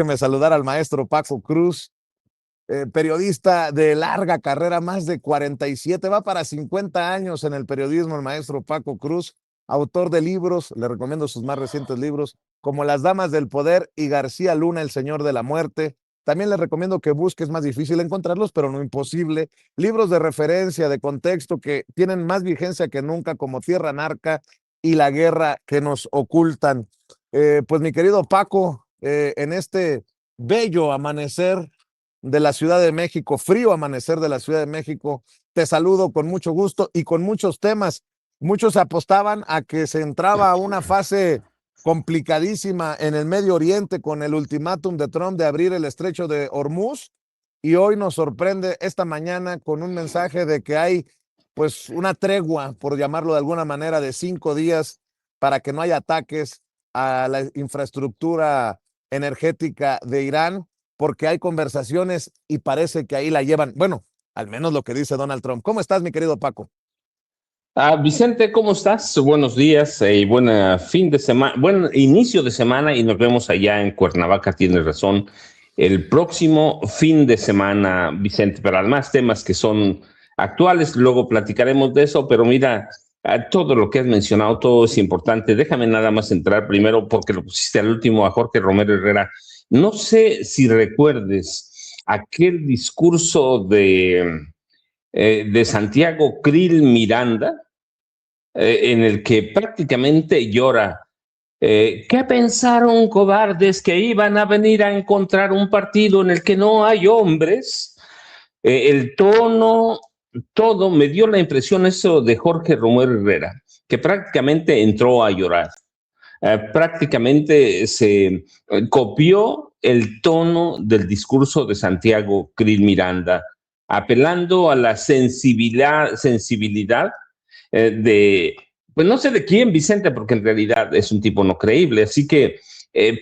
Déjeme saludar al maestro Paco Cruz, periodista de larga carrera, más de 47, va para 50 años en el periodismo, el maestro Paco Cruz, autor de libros, le recomiendo sus más recientes libros, como Las Damas del Poder y García Luna, El Señor de la Muerte. También le recomiendo que busque, es más difícil encontrarlos, pero no imposible, libros de referencia, de contexto, que tienen más vigencia que nunca, como Tierra Narca y La Guerra que nos ocultan. Pues mi querido Paco, en este bello amanecer de la Ciudad de México, frío amanecer de la Ciudad de México, te saludo con mucho gusto y con muchos temas. Muchos apostaban a que se entraba a una fase complicadísima en el Medio Oriente con el ultimátum de Trump de abrir el estrecho de Hormuz, y hoy nos sorprende esta mañana con un mensaje de que hay pues una tregua, por llamarlo de alguna manera, de 5 días para que no haya ataques a la infraestructura energética de Irán, porque hay conversaciones y parece que ahí la llevan. Bueno, al menos lo que dice Donald Trump. ¿Cómo estás, mi querido Paco? Vicente, ¿cómo estás? Buenos días y buen fin de semana, buen inicio de semana y nos vemos allá en Cuernavaca, tienes razón, el próximo fin de semana, Vicente, pero además temas que son actuales, luego platicaremos de eso, pero mira, todo lo que has mencionado, todo es importante. Déjame nada más entrar primero porque lo pusiste al último a Jorge Romero Herrera. No sé si recuerdes aquel discurso de Santiago Krill Miranda, en el que prácticamente llora. ¿Qué pensaron cobardes que iban a venir a encontrar un partido en el que no hay hombres? El tono, todo me dio la impresión eso de Jorge Romero Herrera, que prácticamente entró a llorar. Prácticamente se copió el tono del discurso de Santiago Krill Miranda, apelando a la sensibilidad pues no sé de quién, Vicente, porque en realidad es un tipo no creíble, así que,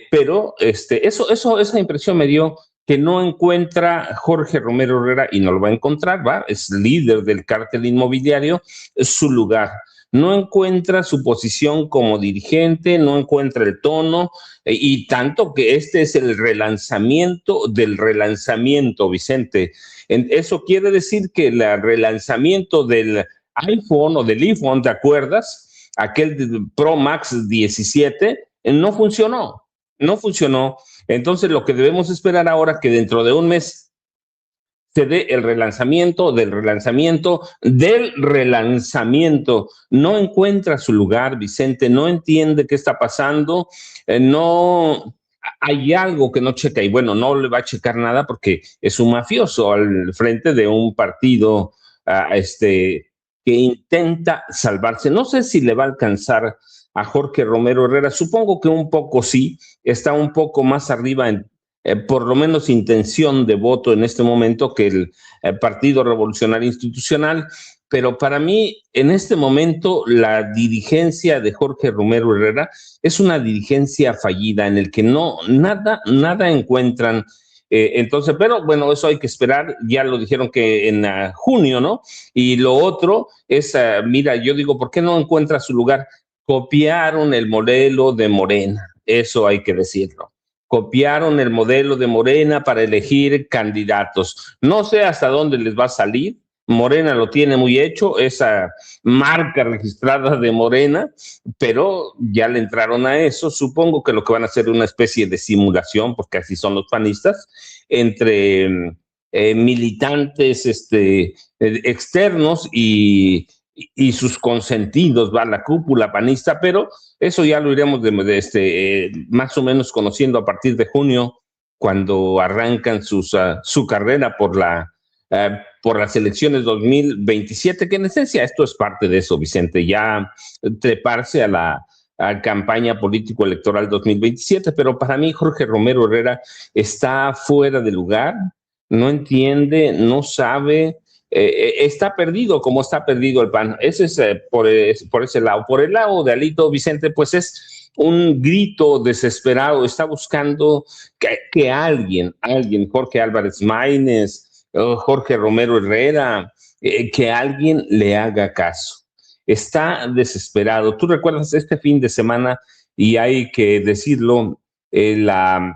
pero esa impresión me dio que no encuentra Jorge Romero Herrera, y no lo va a encontrar, ¿va? Es líder del cártel inmobiliario, es su lugar. No encuentra su posición como dirigente, no encuentra el tono, y tanto que este es el relanzamiento del relanzamiento, Vicente. Eso quiere decir que el relanzamiento del iPhone o del iPhone, ¿te acuerdas? Aquel Pro Max 17 no funcionó, no funcionó. Entonces lo que debemos esperar ahora que dentro de un mes se dé el relanzamiento del relanzamiento del relanzamiento. No encuentra su lugar, Vicente, no entiende qué está pasando, no hay algo que no checa, y bueno, no le va a checar nada porque es un mafioso al frente de un partido que intenta salvarse. No sé si le va a alcanzar a Jorge Romero Herrera, supongo que un poco sí, está un poco más arriba por lo menos intención de voto en este momento que el Partido Revolucionario Institucional, pero para mí en este momento la dirigencia de Jorge Romero Herrera es una dirigencia fallida en el que nada encuentran. Entonces, pero bueno, eso hay que esperar, ya lo dijeron que en junio, ¿no? Y lo otro es, mira, yo digo, ¿por qué no encuentra su lugar? Copiaron el modelo de Morena, eso hay que decirlo. Copiaron el modelo de Morena para elegir candidatos. No sé hasta dónde les va a salir. Morena lo tiene muy hecho, esa marca registrada de Morena, pero ya le entraron a eso. Supongo que lo que van a hacer es una especie de simulación, porque así son los panistas, entre militantes externos y sus consentidos, va la cúpula panista, pero eso ya lo iremos más o menos conociendo a partir de junio, cuando arrancan su carrera por las elecciones 2027, que en esencia esto es parte de eso, Vicente, ya treparse a la campaña político-electoral 2027, pero para mí Jorge Romero Herrera está fuera de lugar, no entiende, no sabe, está perdido como está perdido el PAN. Ese es por ese lado. Por el lado de Alito Vicente, pues es un grito desesperado, está buscando que alguien, Jorge Álvarez Maínez, Jorge Romero Herrera, que alguien le haga caso. Está desesperado. Tú recuerdas este fin de semana, y hay que decirlo, la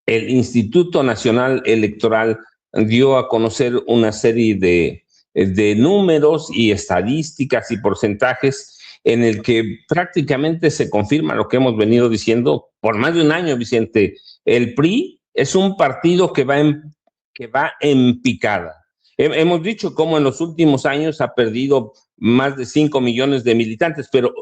el Instituto Nacional Electoral dio a conocer una serie de números y estadísticas y porcentajes en el que prácticamente se confirma lo que hemos venido diciendo por más de un año, Vicente. El PRI es un partido que va en picada. Hemos dicho cómo en los últimos años ha perdido más de 5 millones de militantes, pero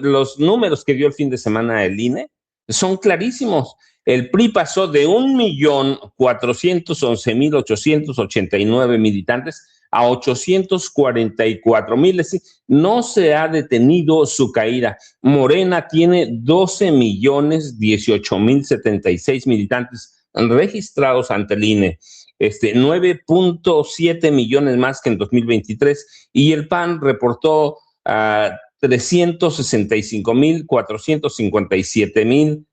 los números que dio el fin de semana el INE son clarísimos. El PRI pasó de 1.411.889 militantes a 844.000. No se ha detenido su caída. Morena tiene 12.018.076 militantes registrados ante el INE. 9.7 millones más que en 2023, y el PAN reportó 365.457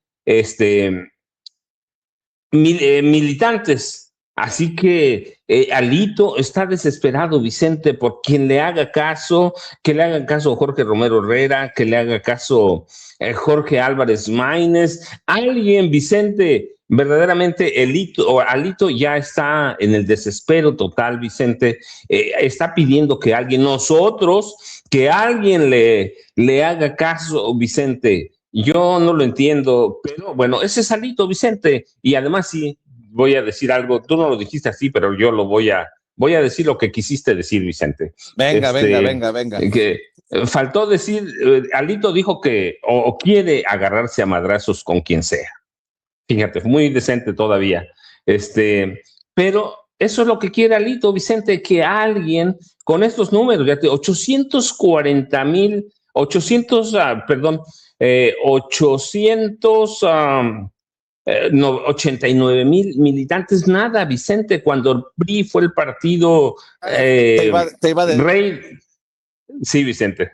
militantes. Así que Alito está desesperado, Vicente, por quien le haga caso, que le haga caso Jorge Romero Herrera, que le haga caso Jorge Álvarez Maínez, alguien, Vicente. Verdaderamente Alito ya está en el desespero total, Vicente. Está pidiendo que alguien, que alguien le haga caso, Vicente. Yo no lo entiendo, pero bueno, ese es Alito, Vicente. Y además sí, voy a decir algo, tú no lo dijiste así, pero yo lo voy a decir lo que quisiste decir, Vicente. Venga. Que faltó decir, Alito dijo que o quiere agarrarse a madrazos con quien sea. Fíjate, muy decente todavía. Pero eso es lo que quiere Alito, Vicente, que alguien con estos números, ya 89.000 militantes, nada, Vicente, cuando el PRI fue el partido rey. Sí, Vicente.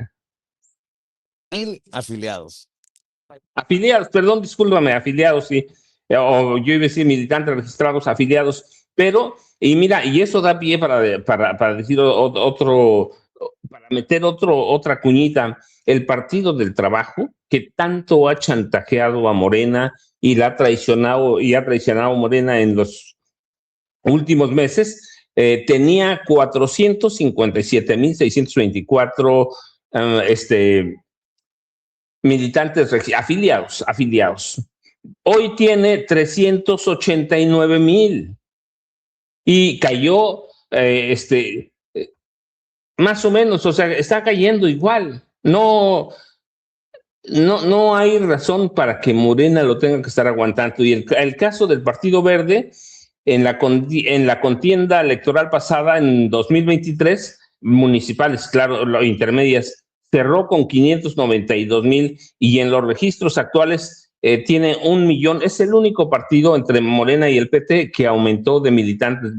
Afiliados. Afiliados, perdón, discúlpame, afiliados, sí. O yo iba a decir militantes registrados, afiliados, pero, y mira, y eso da pie para decir para meter otra cuñita. El Partido del Trabajo, que tanto ha chantajeado a Morena y ha traicionado a Morena en los últimos meses, tenía 457.624 militantes afiliados. Hoy tiene 389.000 y cayó más o menos, o sea, está cayendo igual. No hay razón para que Morena lo tenga que estar aguantando. Y el caso del Partido Verde, en la contienda electoral pasada, en 2023, municipales, claro, intermedias, cerró con 592.000, y en los registros actuales tiene 1 millón. Es el único partido entre Morena y el PT que aumentó de militantes.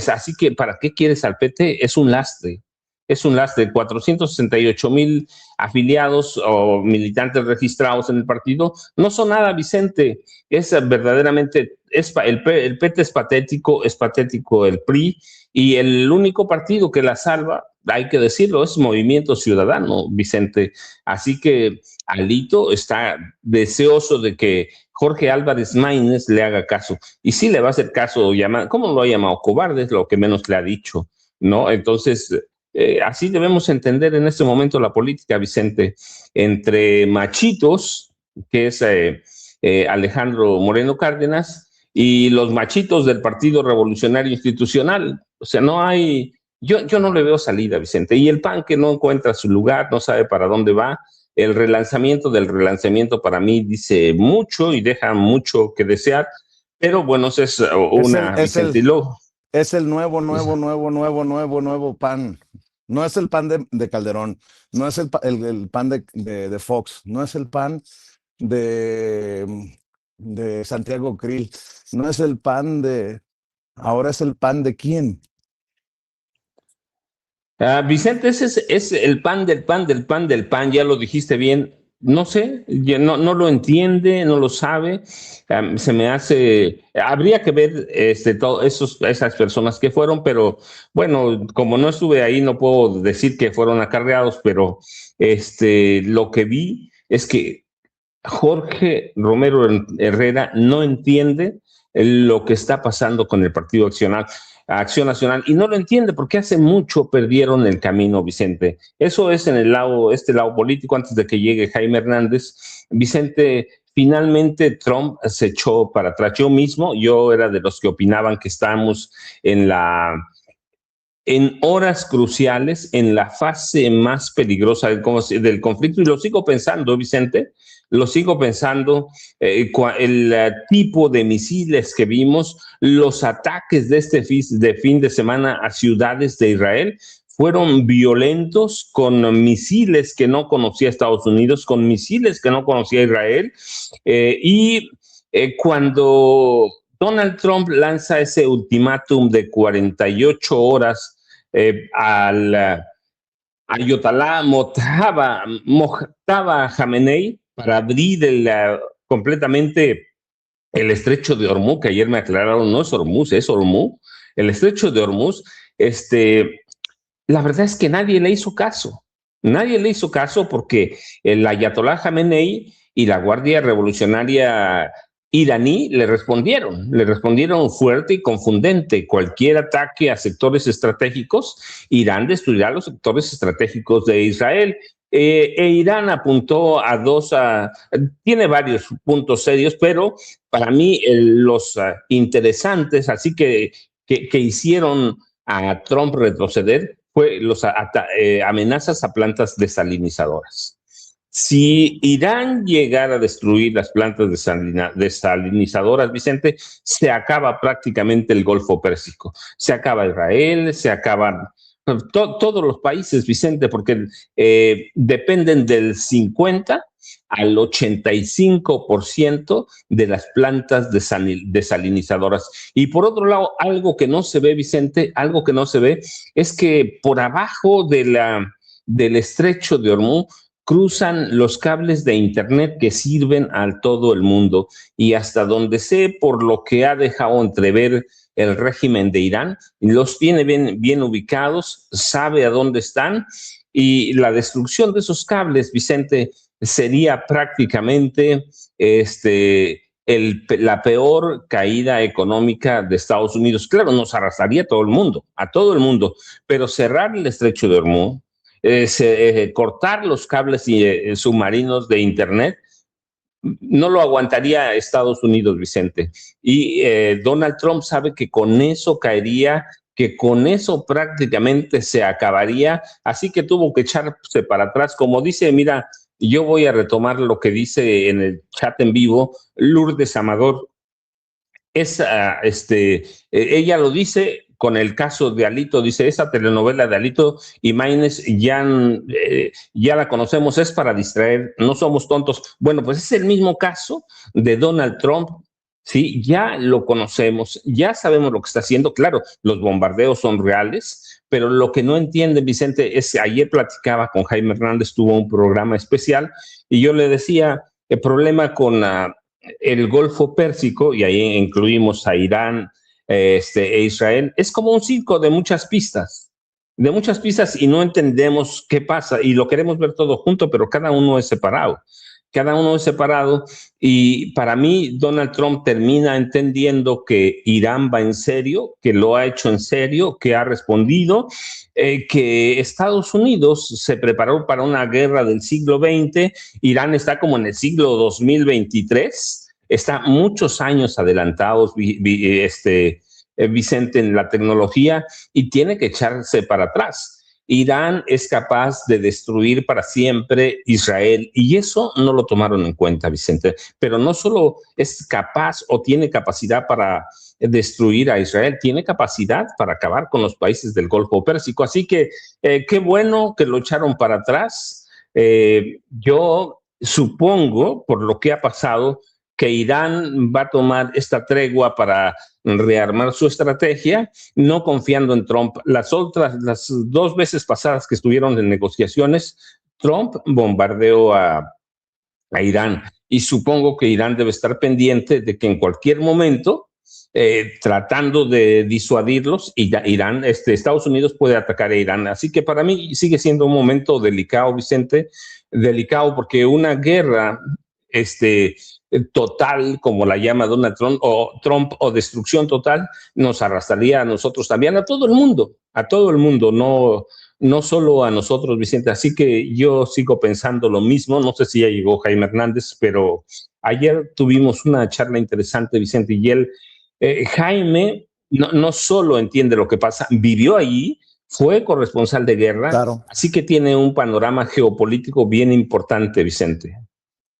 Así que, ¿para qué quieres al PT? Es un lastre. 468.000 afiliados o militantes registrados en el partido no son nada, Vicente. Es verdaderamente, el PT es patético el PRI, y el único partido que la salva, hay que decirlo, es Movimiento Ciudadano, Vicente. Así que Alito está deseoso de que Jorge Álvarez Maínez le haga caso. Y sí le va a hacer caso, ¿cómo lo ha llamado? Cobarde es lo que menos le ha dicho, ¿no? Entonces, así debemos entender en este momento la política, Vicente, entre machitos, que es Alejandro Moreno Cárdenas, y los machitos del Partido Revolucionario Institucional. O sea, no hay, yo no le veo salida, Vicente. Y el PAN, que no encuentra su lugar, no sabe para dónde va. El relanzamiento del relanzamiento para mí dice mucho y deja mucho que desear, pero bueno, es una, Vicente. Es el nuevo PAN. No es el PAN de Calderón, no es el PAN de Fox, no es el PAN de Santiago Krill, no es el PAN ahora es el PAN de quién. Vicente, ese es el PAN del PAN, ya lo dijiste bien. No sé, no lo entiende, no lo sabe. Se me hace, habría que ver esas personas que fueron, pero bueno, como no estuve ahí, no puedo decir que fueron acarreados, pero lo que vi es que Jorge Romero Herrera no entiende lo que está pasando con el Partido Acción Nacional, y no lo entiende porque hace mucho perdieron el camino, Vicente. Eso es en el lado, este lado político, antes de que llegue Jaime Hernández. Vicente, finalmente Trump se echó para atrás. Yo era de los que opinaban que estábamos en horas cruciales, en la fase más peligrosa del conflicto, y lo sigo pensando, Vicente, lo sigo pensando, el tipo de misiles que vimos, los ataques de fin de semana a ciudades de Israel, fueron violentos, con misiles que no conocía Estados Unidos, con misiles que no conocía Israel, cuando Donald Trump lanza ese ultimátum de 48 horas al Ayatollah Mojtaba Khamenei para abrir completamente el estrecho de Hormuz, que ayer me aclararon, no es Hormuz, es Hormuz, el estrecho de Hormuz. La verdad es que nadie le hizo caso. Nadie le hizo caso porque el Ayatollah Khamenei y la Guardia Revolucionaria iraní le respondieron fuerte y confundente. Cualquier ataque a sectores estratégicos, Irán destruirá los sectores estratégicos de Israel. Irán apuntó tiene varios puntos serios, pero para mí los interesantes, así que hicieron a Trump retroceder, fue los amenazas a plantas desalinizadoras. Si Irán llegara a destruir las plantas desalinizadoras, Vicente, se acaba prácticamente el Golfo Pérsico. Se acaba Israel, se acaban todos los países, Vicente, porque dependen del 50 al 85% de las plantas desalinizadoras. Y por otro lado, algo que no se ve, Vicente, algo que no se ve es que por abajo del estrecho de Hormuz cruzan los cables de internet que sirven a todo el mundo, y hasta donde sé, por lo que ha dejado entrever el régimen de Irán, los tiene bien ubicados, sabe a dónde están, y la destrucción de esos cables, Vicente, sería prácticamente la peor caída económica de Estados Unidos. Claro, nos arrastraría a todo el mundo, pero cerrar el estrecho de Hormuz, cortar los cables submarinos de internet, no lo aguantaría Estados Unidos, Vicente. Y Donald Trump sabe que con eso caería, que con eso prácticamente se acabaría, así que tuvo que echarse para atrás. Como dice, mira, yo voy a retomar lo que dice en el chat en vivo Lourdes Amador. Ella lo dice con el caso de Alito, dice, esa telenovela de Alito y Maínez ya la conocemos, es para distraer, no somos tontos. Bueno, pues es el mismo caso de Donald Trump, ¿sí? Ya lo conocemos, ya sabemos lo que está haciendo. Claro, los bombardeos son reales, pero lo que no entiende, Vicente, es que ayer platicaba con Jaime Hernández, tuvo un programa especial, y yo le decía, el problema con el Golfo Pérsico, y ahí incluimos a Irán e Israel, es como un circo de muchas pistas, y no entendemos qué pasa, y lo queremos ver todo junto, pero cada uno es separado. Y para mí Donald Trump termina entendiendo que Irán va en serio, que lo ha hecho en serio, que ha respondido, que Estados Unidos se preparó para una guerra del siglo XX, Irán está como en el siglo 2023, está muchos años adelantados, Vicente, en la tecnología, y tiene que echarse para atrás. Irán es capaz de destruir para siempre Israel, y eso no lo tomaron en cuenta, Vicente. Pero no solo es capaz o tiene capacidad para destruir a Israel, tiene capacidad para acabar con los países del Golfo Pérsico. Así que qué bueno que lo echaron para atrás. Yo supongo, por lo que ha pasado, que Irán va a tomar esta tregua para rearmar su estrategia, no confiando en Trump. Las 2 veces pasadas que estuvieron en negociaciones, Trump bombardeó a Irán, y supongo que Irán debe estar pendiente de que en cualquier momento, tratando de disuadirlos, Estados Unidos puede atacar a Irán. Así que para mí sigue siendo un momento delicado, Vicente, delicado, porque una guerra total, como la llama Donald Trump, o destrucción total, nos arrastraría a nosotros también, a todo el mundo, no solo a nosotros, Vicente. Así que yo sigo pensando lo mismo. No sé si ya llegó Jaime Hernández, pero ayer tuvimos una charla interesante, Vicente, y Jaime no solo entiende lo que pasa, vivió ahí, fue corresponsal de guerra, Claro. así que tiene un panorama geopolítico bien importante, Vicente.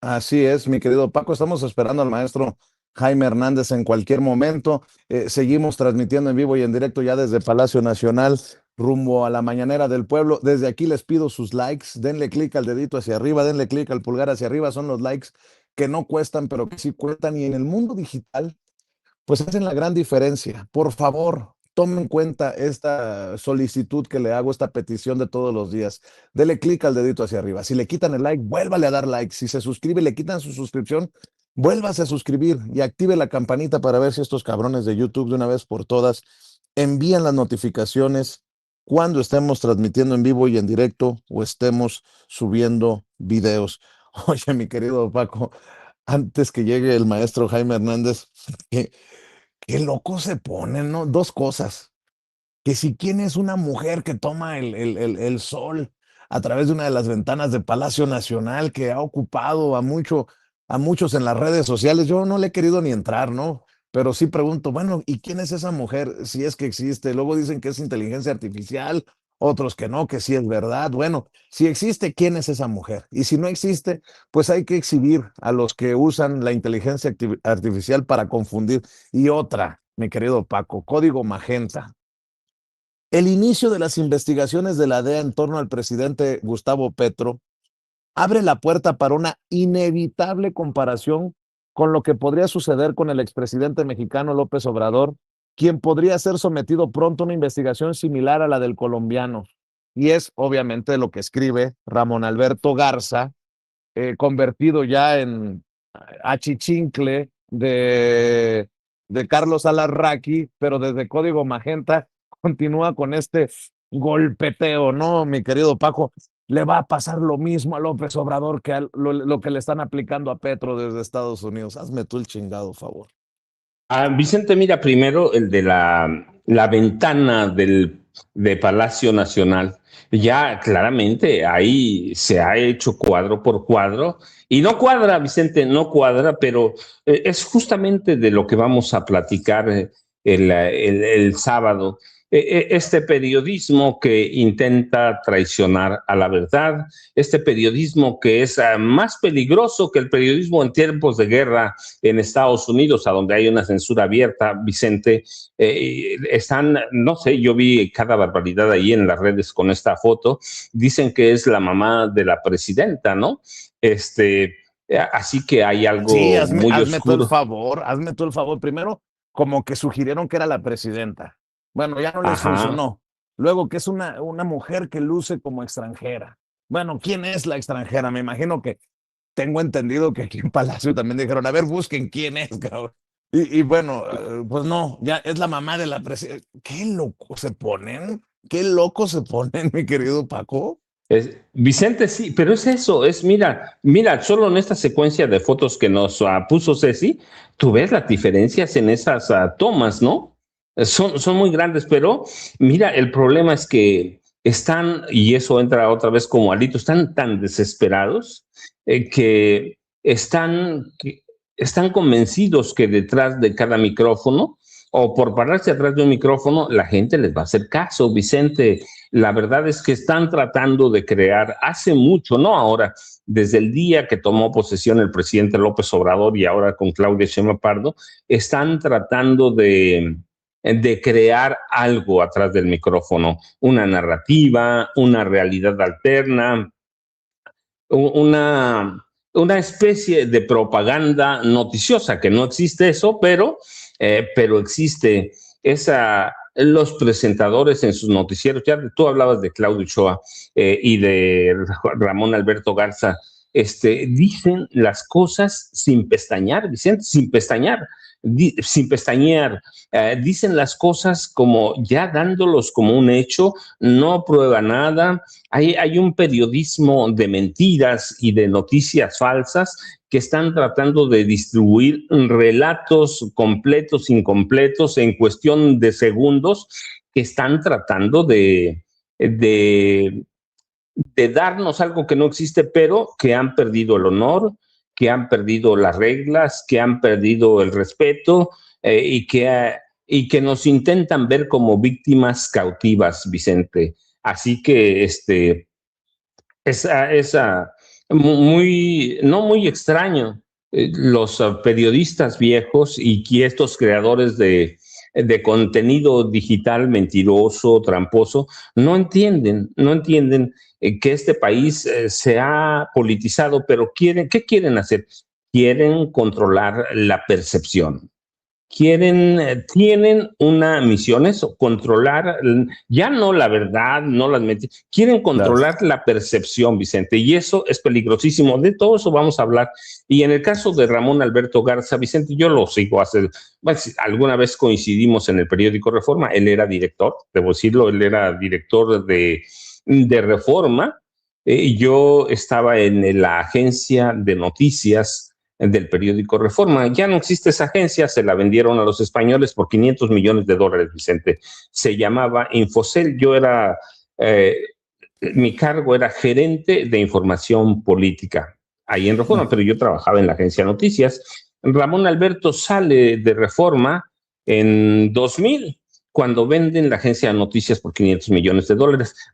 Así es, mi querido Paco. Estamos esperando al maestro Jaime Hernández en cualquier momento. Seguimos transmitiendo en vivo y en directo ya desde Palacio Nacional, rumbo a la mañanera del pueblo. Desde aquí les pido sus likes. Denle clic al dedito hacia arriba, denle clic al pulgar hacia arriba. Son los likes que no cuestan, pero que sí cuentan. Y en el mundo digital, pues hacen la gran diferencia. Por favor, tomen en cuenta esta solicitud que le hago, esta petición de todos los días. Dele clic al dedito hacia arriba. Si le quitan el like, vuélvale a dar like. Si se suscribe y le quitan su suscripción, vuélvase a suscribir y active la campanita para ver si estos cabrones de YouTube de una vez por todas envían las notificaciones cuando estemos transmitiendo en vivo y en directo o estemos subiendo videos. Oye, mi querido Paco, antes que llegue el maestro Jaime Hernández, qué loco se ponen, ¿no? Dos cosas. Que si quién es una mujer que toma el sol a través de una de las ventanas de Palacio Nacional que ha ocupado a muchos en las redes sociales. Yo no le he querido ni entrar, ¿no? Pero sí pregunto, bueno, ¿y quién es esa mujer? Si es que existe. Luego dicen que es inteligencia artificial, otros que no, que sí es verdad. Bueno, si existe, ¿quién es esa mujer? Y si no existe, pues hay que exhibir a los que usan la inteligencia artificial para confundir. Y otra, mi querido Paco, código magenta. El inicio de las investigaciones de la DEA en torno al presidente Gustavo Petro abre la puerta para una inevitable comparación con lo que podría suceder con el expresidente mexicano López Obrador, quien podría ser sometido pronto a una investigación similar a la del colombiano. Y es obviamente lo que escribe Ramón Alberto Garza, convertido ya en achichincle de Carlos Alarraqui, pero desde Código Magenta continúa con este golpeteo, ¿no, mi querido Paco? Le va a pasar lo mismo a López Obrador que lo que le están aplicando a Petro desde Estados Unidos. Hazme tú el chingado favor. Vicente, mira, primero el de la ventana de Palacio Nacional. Ya claramente ahí se ha hecho cuadro por cuadro y no cuadra, Vicente, no cuadra, pero es justamente de lo que vamos a platicar el sábado. Este periodismo que intenta traicionar a la verdad, este periodismo que es más peligroso que el periodismo en tiempos de guerra en Estados Unidos, a donde hay una censura abierta, Vicente. Están, no sé, yo vi cada barbaridad ahí en las redes con esta foto. Dicen que es la mamá de la presidenta, ¿no? Así que hay Sí, algo muy hazme tú el oscuro. favor, hazme tú el favor. Primero, como que sugirieron que era la presidenta. Bueno, ya no les Ajá. funcionó. Luego, que es una mujer que luce como extranjera. Bueno, ¿quién es la extranjera? Me imagino que tengo entendido que aquí en Palacio también dijeron, a ver, busquen quién es, cabrón. Y bueno, pues no, ya es la mamá de la presidenta. Qué loco se ponen, qué loco se ponen, mi querido Paco. Vicente, sí, pero es eso, mira, solo en esta secuencia de fotos que nos puso Ceci, tú ves las diferencias en esas tomas, ¿no? Son muy grandes, pero mira, el problema es que están, y eso entra otra vez como alito, están tan desesperados que están convencidos que detrás de cada micrófono, o por pararse atrás de un micrófono, la gente les va a hacer caso, Vicente. La verdad es que están tratando de crear hace mucho, no ahora, desde el día que tomó posesión el presidente López Obrador y ahora con Claudia Sheinbaum Pardo, están tratando de crear algo atrás del micrófono, una narrativa, una realidad alterna, una, una especie de propaganda noticiosa, que no existe eso, pero existe los presentadores en sus noticieros. Ya tú hablabas de Claudio Ochoa y de Ramón Alberto Garza. Dicen las cosas sin pestañear, Vicente, sin pestañear. sin pestañear, dicen las cosas como ya dándolos como un hecho, no prueba nada. Hay un periodismo de mentiras y de noticias falsas que están tratando de distribuir relatos completos, incompletos, en cuestión de segundos, que están tratando de, de darnos algo que no existe, pero que han perdido el honor, que han perdido las reglas, que han perdido el respeto y que nos intentan ver como víctimas cautivas, Vicente. Así que esa muy, no muy extraño, los periodistas viejos y que estos creadores de contenido digital mentiroso, tramposo, no entienden que este país se ha politizado, pero ¿qué quieren hacer? Quieren controlar la percepción. Tienen una misión, eso, controlar, ya no la verdad, no las mentiras, quieren controlar la percepción, Vicente, y eso es peligrosísimo. De todo eso vamos a hablar. Y en el caso de Ramón Alberto Garza, Vicente, yo lo sigo hace, bueno, alguna vez coincidimos en el periódico Reforma, él era director, debo decirlo, él era director de Reforma, yo estaba en la agencia de noticias del periódico Reforma. Ya no existe esa agencia, se la vendieron a los españoles por $500 millones, Vicente. Se llamaba Infocel, mi cargo era gerente de información política ahí en Reforma, pero yo trabajaba en la agencia de noticias. Ramón Alberto sale de Reforma en 2000, cuando venden la agencia de noticias por $500 millones.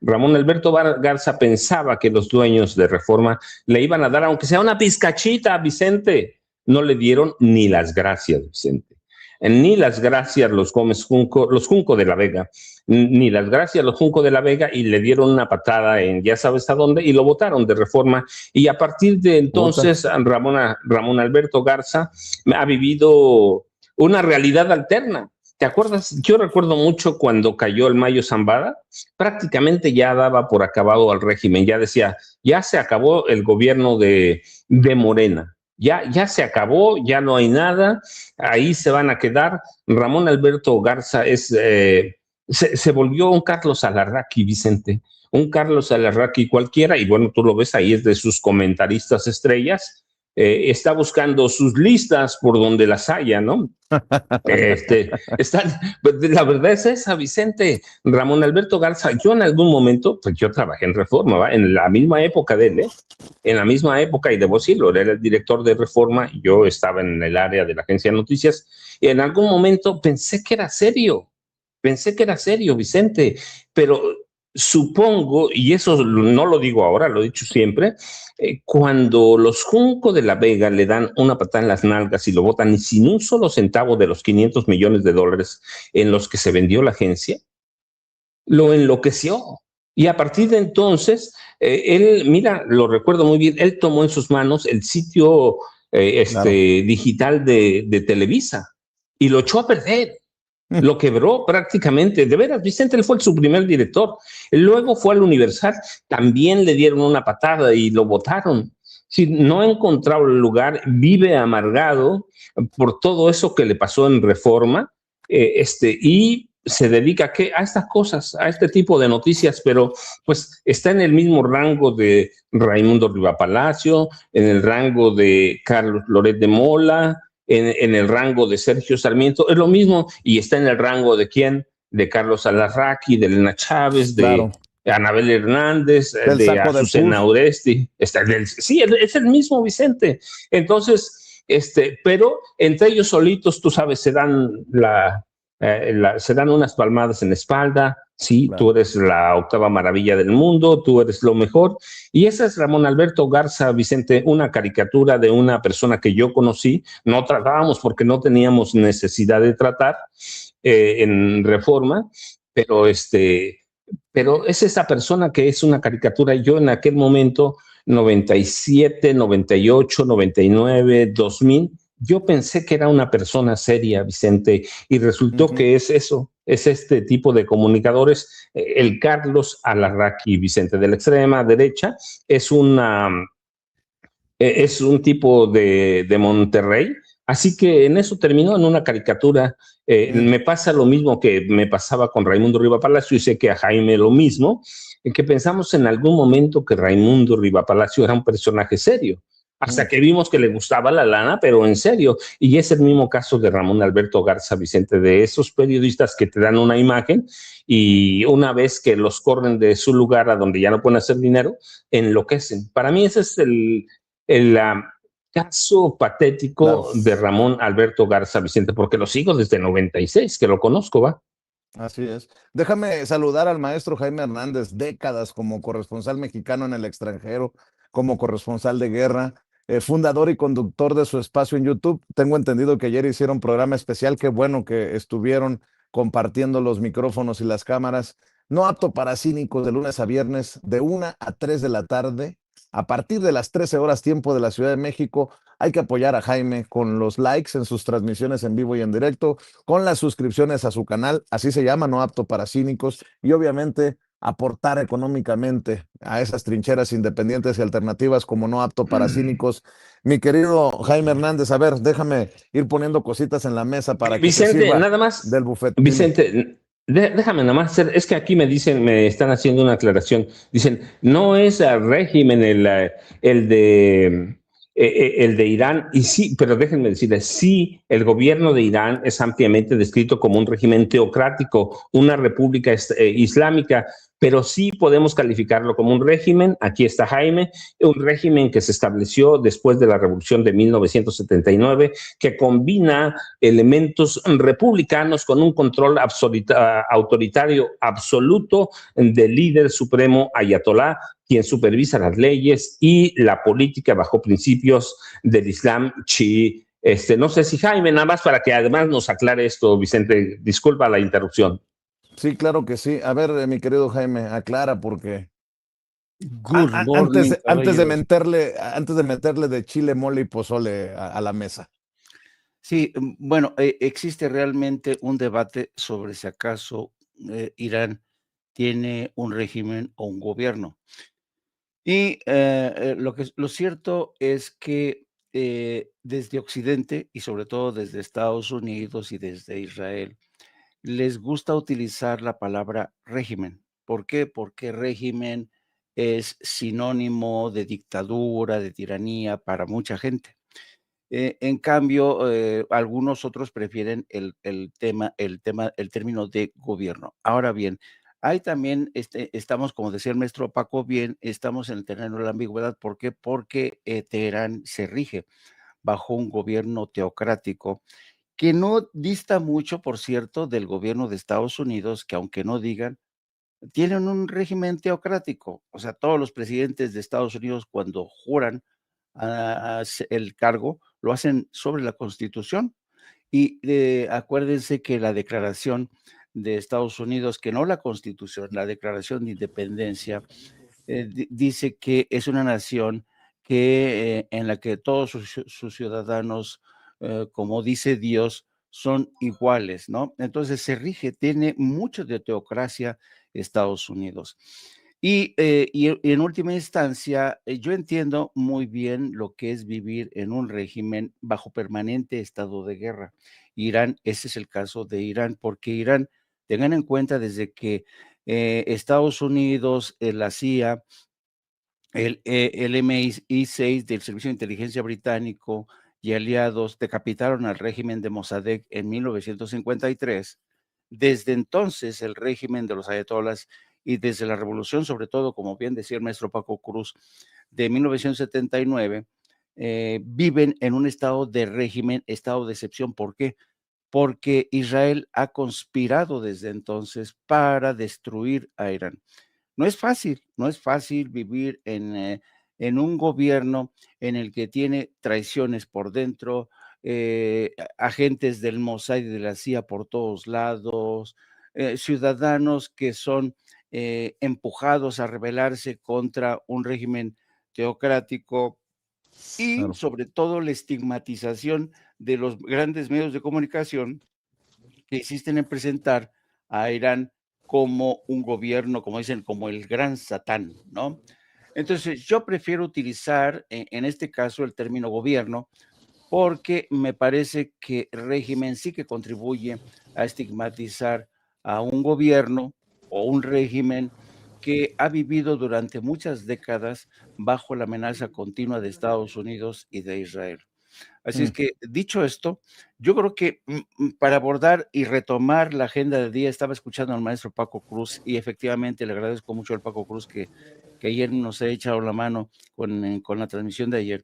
Ramón Alberto Garza pensaba que los dueños de Reforma le iban a dar, aunque sea una pizcachita a Vicente. No le dieron ni las gracias, Vicente. Ni las gracias los Gómez Junco, los Junco de la Vega, ni las gracias los Junco de la Vega, y le dieron una patada en ya sabes a dónde y lo votaron de Reforma. Y a partir de entonces, Ramón Alberto Garza ha vivido una realidad alterna. ¿Te acuerdas? Yo recuerdo mucho cuando cayó el Mayo Zambada, prácticamente ya daba por acabado al régimen, ya decía, ya se acabó el gobierno de Morena, ya se acabó, ya no hay nada, ahí se van a quedar. Ramón Alberto Garza se volvió un Carlos Alarraqui, Vicente, un Carlos Alarraqui cualquiera, y bueno, tú lo ves ahí, es de sus comentaristas estrellas. Está buscando sus listas por donde las haya, ¿no? La verdad es esa, Vicente. Ramón Alberto Garza, yo en algún momento, pues yo trabajé en Reforma, ¿va? En la misma época de él, en la misma época, y debo decirlo, él era el director de Reforma, yo estaba en el área de la agencia de noticias, y en algún momento pensé que era serio, Vicente, pero supongo, y eso no lo digo ahora, lo he dicho siempre, cuando los Junco de la Vega le dan una patada en las nalgas y lo votan y sin un solo centavo de los $500 millones en los que se vendió la agencia, lo enloqueció. Y a partir de entonces, él, mira, lo recuerdo muy bien, él tomó en sus manos el sitio claro, digital de Televisa y lo echó a perder. Lo quebró prácticamente. De veras, Vicente, él fue su primer director. Luego fue al Universal, también le dieron una patada y lo botaron. Sí, no ha encontrado el lugar, vive amargado por todo eso que le pasó en Reforma, y se dedica a estas cosas, a este tipo de noticias, pero pues está en el mismo rango de Raimundo Riva Palacio, en el rango de Carlos Loret de Mola, en el rango de Sergio Sarmiento, es lo mismo, y está en el rango de ¿quién? De Carlos Alarraqui, de Elena Chávez, de Anabel Hernández, de Azucena Oresti. Sí, es el mismo Vicente. Entonces, pero entre ellos solitos, tú sabes, se dan unas palmadas en la espalda. Sí, claro, tú eres la octava maravilla del mundo, tú eres lo mejor. Y esa es Ramón Alberto Garza, Vicente, una caricatura de una persona que yo conocí. No tratábamos porque no teníamos necesidad de tratar en Reforma, pero es esa persona que es una caricatura. Yo en aquel momento, 97, 98, 99, 2000, yo pensé que era una persona seria, Vicente, y resultó que es eso, es este tipo de comunicadores, el Carlos Alarraqui, Vicente, de la extrema derecha, es un tipo de Monterrey, Así que en eso terminó en una caricatura. Me pasa lo mismo que me pasaba con Raimundo Riva Palacio y sé que a Jaime lo mismo, en que pensamos en algún momento que Raimundo Riva Palacio era un personaje serio, hasta que vimos que le gustaba la lana, pero en serio. Y es el mismo caso de Ramón Alberto Garza Vicente, de esos periodistas que te dan una imagen y una vez que los corren de su lugar a donde ya no pueden hacer dinero, enloquecen. Para mí ese es el caso Claro. patético de Ramón Alberto Garza Vicente, porque lo sigo desde 96, que lo conozco, ¿va? Así es. Déjame saludar al maestro Jaime Hernández, décadas como corresponsal mexicano en el extranjero, como corresponsal de guerra, fundador y conductor de su espacio en YouTube. Tengo entendido que ayer hicieron programa especial, qué bueno que estuvieron compartiendo los micrófonos y las cámaras. No apto para cínicos de lunes a viernes, de 1 a 3 de la tarde, a partir de las 13 horas tiempo de la Ciudad de México. Hay que apoyar a Jaime con los likes en sus transmisiones en vivo y en directo, con las suscripciones a su canal, así se llama, no apto para cínicos, y obviamente aportar económicamente a esas trincheras independientes y alternativas como no apto para cínicos. Mi querido Jaime Hernández, a ver, déjame ir poniendo cositas en la mesa para que te Vicente, sirva nada más, del buffet. Dime. Vicente, déjame nada más hacer, es que aquí me dicen, me están haciendo una aclaración, dicen, no es el régimen el de el de Irán, y sí, pero déjenme decirles, sí, el gobierno de Irán es ampliamente descrito como un régimen teocrático, una república islámica, pero sí podemos calificarlo como un régimen, aquí está Jaime, un régimen que se estableció después de la revolución de 1979, que combina elementos republicanos con un control autoritario absoluto del líder supremo Ayatolá, quien supervisa las leyes y la política bajo principios del Islam chií. No sé si Jaime, nada más para que además nos aclare esto, Vicente, disculpa la interrupción. Sí, claro que sí. A ver, mi querido Jaime, aclara porque Good morning, caballeros. antes de meterle de chile, mole y pozole a la mesa. Sí, bueno, existe realmente un debate sobre si acaso Irán tiene un régimen o un gobierno. Y lo cierto es que desde Occidente y sobre todo desde Estados Unidos y desde Israel, les gusta utilizar la palabra régimen. ¿Por qué? Porque régimen es sinónimo de dictadura, de tiranía para mucha gente. En cambio, algunos otros prefieren el término de gobierno. Ahora bien, hay también, estamos, como decía el maestro Paco, bien, estamos en el terreno de la ambigüedad. ¿Por qué? Porque Teherán se rige bajo un gobierno teocrático que no dista mucho, por cierto, del gobierno de Estados Unidos, que aunque no digan, tienen un régimen teocrático. O sea, todos los presidentes de Estados Unidos cuando juran el cargo, lo hacen sobre la Constitución. Y acuérdense que la declaración de Estados Unidos, que no la Constitución, la Declaración de Independencia, dice que es una nación que, en la que todos sus ciudadanos, como dice Dios, son iguales, ¿no? Entonces se rige, tiene mucho de teocracia Estados Unidos. Y en última instancia, yo entiendo muy bien lo que es vivir en un régimen bajo permanente estado de guerra. Irán, ese es el caso de Irán, porque Irán, tengan en cuenta desde que Estados Unidos, la CIA, el MI6 del Servicio de Inteligencia Británico y aliados decapitaron al régimen de Mossadegh en 1953. Desde entonces, el régimen de los ayatolás y desde la revolución, sobre todo, como bien decía el maestro Paco Cruz, de 1979, viven en un estado de régimen, estado de excepción. ¿Por qué? Porque Israel ha conspirado desde entonces para destruir a Irán. No es fácil vivir en un gobierno en el que tiene traiciones por dentro, agentes del Mossad y de la CIA por todos lados, ciudadanos que son empujados a rebelarse contra un régimen teocrático y Claro. sobre todo la estigmatización de los grandes medios de comunicación que insisten en presentar a Irán como un gobierno, como dicen, como el gran Satán, ¿no? Entonces, yo prefiero utilizar en este caso el término gobierno porque me parece que el régimen sí que contribuye a estigmatizar a un gobierno o un régimen que ha vivido durante muchas décadas bajo la amenaza continua de Estados Unidos y de Israel. Así es Mm. que, dicho esto, yo creo que para abordar y retomar la agenda del día, estaba escuchando al maestro Paco Cruz y efectivamente le agradezco mucho al Paco Cruz que ayer nos ha echado la mano con la transmisión de ayer.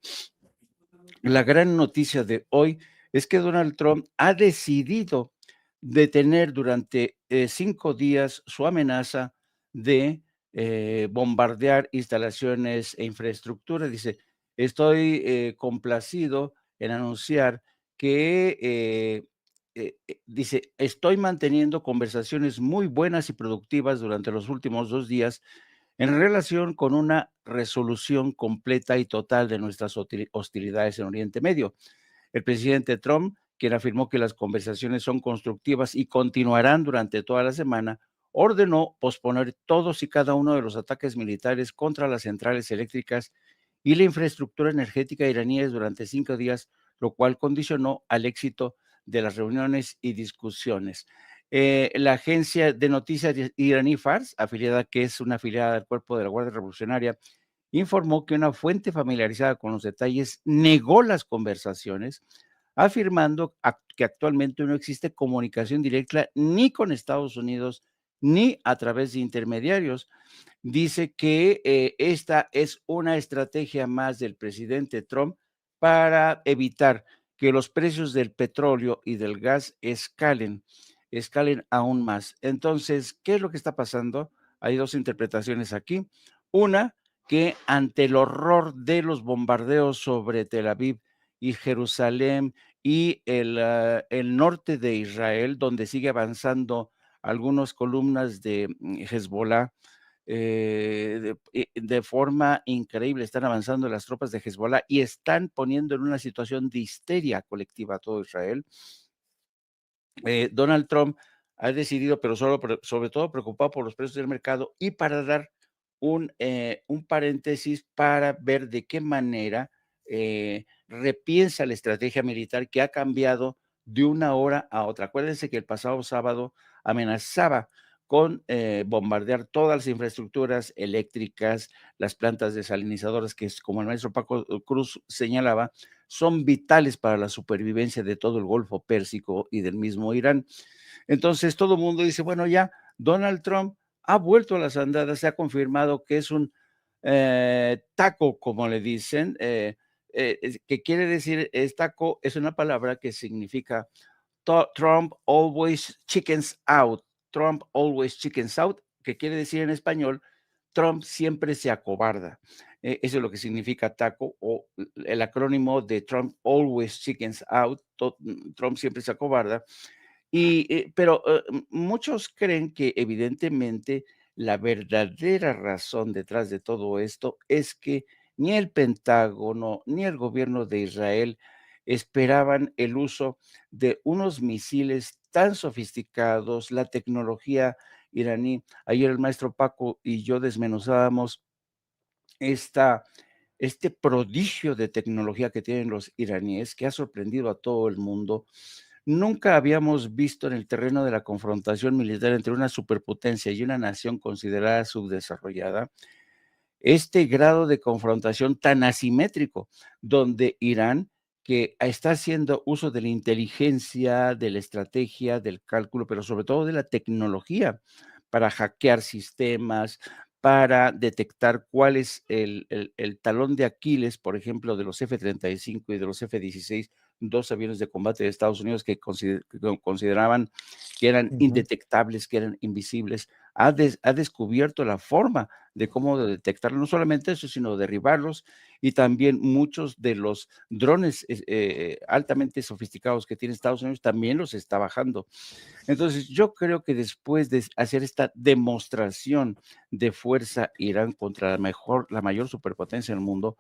La gran noticia de hoy es que Donald Trump ha decidido detener durante 5 días su amenaza de bombardear instalaciones e infraestructura. Dice, estoy complacido en anunciar que, dice, estoy manteniendo conversaciones muy buenas y productivas durante los últimos 2 días en relación con una resolución completa y total de nuestras hostilidades en Oriente Medio. El presidente Trump, quien afirmó que las conversaciones son constructivas y continuarán durante toda la semana, ordenó posponer todos y cada uno de los ataques militares contra las centrales eléctricas y la infraestructura energética iraníes durante 5 días, lo cual condicionó al éxito de las reuniones y discusiones. La agencia de noticias iraní Fars, afiliada, que es una afiliada del cuerpo de la Guardia Revolucionaria, informó que una fuente familiarizada con los detalles negó las conversaciones, afirmando que actualmente no existe comunicación directa ni con Estados Unidos ni a través de intermediarios. Dice que esta es una estrategia más del presidente Trump para evitar que los precios del petróleo y del gas escalen aún más. Entonces, ¿qué es lo que está pasando? Hay dos interpretaciones aquí. Una, que ante el horror de los bombardeos sobre Tel Aviv y Jerusalén y el norte de Israel, donde sigue avanzando algunas columnas de Hezbollah, de forma increíble, están avanzando las tropas de Hezbollah y están poniendo en una situación de histeria colectiva a todo Israel. Donald Trump ha decidido, pero sobre todo preocupado por los precios del mercado y para dar un paréntesis para ver de qué manera repiensa la estrategia militar que ha cambiado de una hora a otra. Acuérdense que el pasado sábado amenazaba con bombardear todas las infraestructuras eléctricas, las plantas desalinizadoras, que es, como el maestro Paco Cruz señalaba, son vitales para la supervivencia de todo el Golfo Pérsico y del mismo Irán. Entonces todo el mundo dice, bueno, ya Donald Trump ha vuelto a las andadas, se ha confirmado que es un taco, como le dicen, que quiere decir, taco es una palabra que significa Trump always chickens out, Trump always chickens out, que quiere decir en español, Trump siempre se acobarda. Eso es lo que significa taco o el acrónimo de Trump always chickens out, Trump siempre se acobarda. Pero muchos creen que evidentemente la verdadera razón detrás de todo esto es que ni el Pentágono ni el gobierno de Israel esperaban el uso de unos misiles tan sofisticados, la tecnología iraní. Ayer el maestro Paco y yo desmenuzábamos esta, este prodigio de tecnología que tienen los iraníes, que ha sorprendido a todo el mundo. Nunca habíamos visto en el terreno de la confrontación militar entre una superpotencia y una nación considerada subdesarrollada este grado de confrontación tan asimétrico, donde Irán, que está haciendo uso de la inteligencia, de la estrategia, del cálculo, pero sobre todo de la tecnología para hackear sistemas, para detectar cuál es el talón de Aquiles, por ejemplo, de los F-35 y de los F-16, dos aviones de combate de Estados Unidos que consideraban que eran Ujú. indetectables, que eran invisibles, ha descubierto la forma de cómo detectarlo, no solamente eso, sino derribarlos y también muchos de los drones altamente sofisticados que tiene Estados Unidos también los está bajando. Entonces, yo creo que después de hacer esta demostración de fuerza Irán contra la mayor superpotencia del mundo,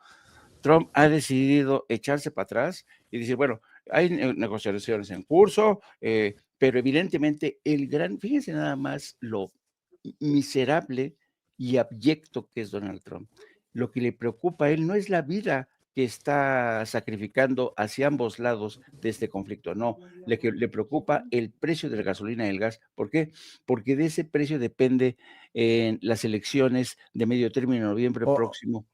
Trump ha decidido echarse para atrás y decir, bueno, hay negociaciones en curso, pero evidentemente fíjense nada más lo miserable y abyecto que es Donald Trump. Lo que le preocupa a él no es la vida que está sacrificando hacia ambos lados de este conflicto. No, le preocupa el precio de la gasolina y el gas. ¿Por qué? Porque de ese precio depende las elecciones de medio término en noviembre O- próximo.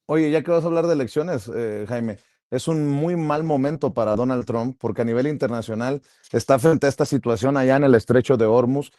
Oye, ya que vas a hablar de elecciones, Jaime, es un muy mal momento para Donald Trump porque a nivel internacional está frente a esta situación allá en el estrecho de Hormuz.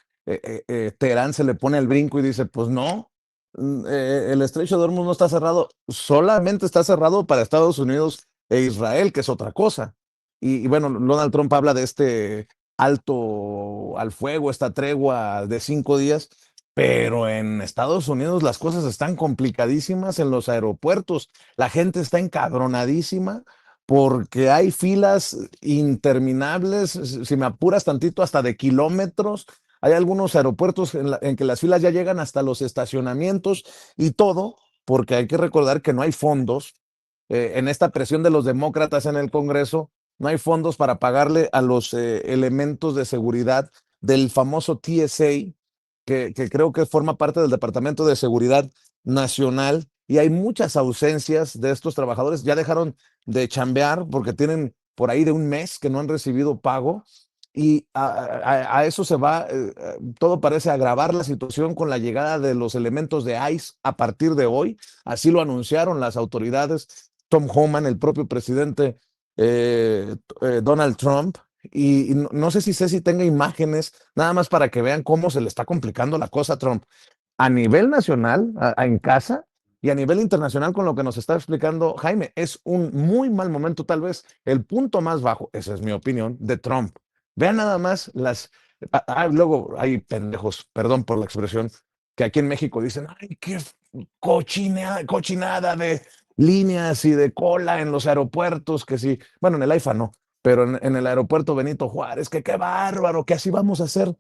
Teherán se le pone el brinco y dice, pues no, el estrecho de Hormuz no está cerrado, solamente está cerrado para Estados Unidos e Israel, que es otra cosa. Y bueno, Donald Trump habla de este alto al fuego, esta tregua de 5 días. Pero en Estados Unidos las cosas están complicadísimas en los aeropuertos. La gente está encabronadísima porque hay filas interminables, si me apuras tantito, hasta de kilómetros. Hay algunos aeropuertos en que las filas ya llegan hasta los estacionamientos y todo, porque hay que recordar que no hay fondos. En esta presión de los demócratas en el Congreso, no hay fondos para pagarle a los elementos de seguridad del famoso TSA, que creo que forma parte del Departamento de Seguridad Nacional, y hay muchas ausencias de estos trabajadores. Ya dejaron de chambear porque tienen por ahí de un mes que no han recibido pago, y a eso se va, todo parece agravar la situación con la llegada de los elementos de ICE a partir de hoy. Así lo anunciaron las autoridades, Tom Homan, el propio presidente Donald Trump. Y no sé si Ceci tenga imágenes, nada más para que vean cómo se le está complicando la cosa a Trump a nivel nacional, en casa, y a nivel internacional con lo que nos está explicando Jaime. Es un muy mal momento, tal vez el punto más bajo, esa es mi opinión, de Trump. Vean nada más luego hay pendejos, perdón por la expresión, que aquí en México dicen, ay, qué cochinada de líneas y de cola en los aeropuertos, que sí, bueno, en el AIFA no, pero en el aeropuerto Benito Juárez, que qué bárbaro, que así vamos a ser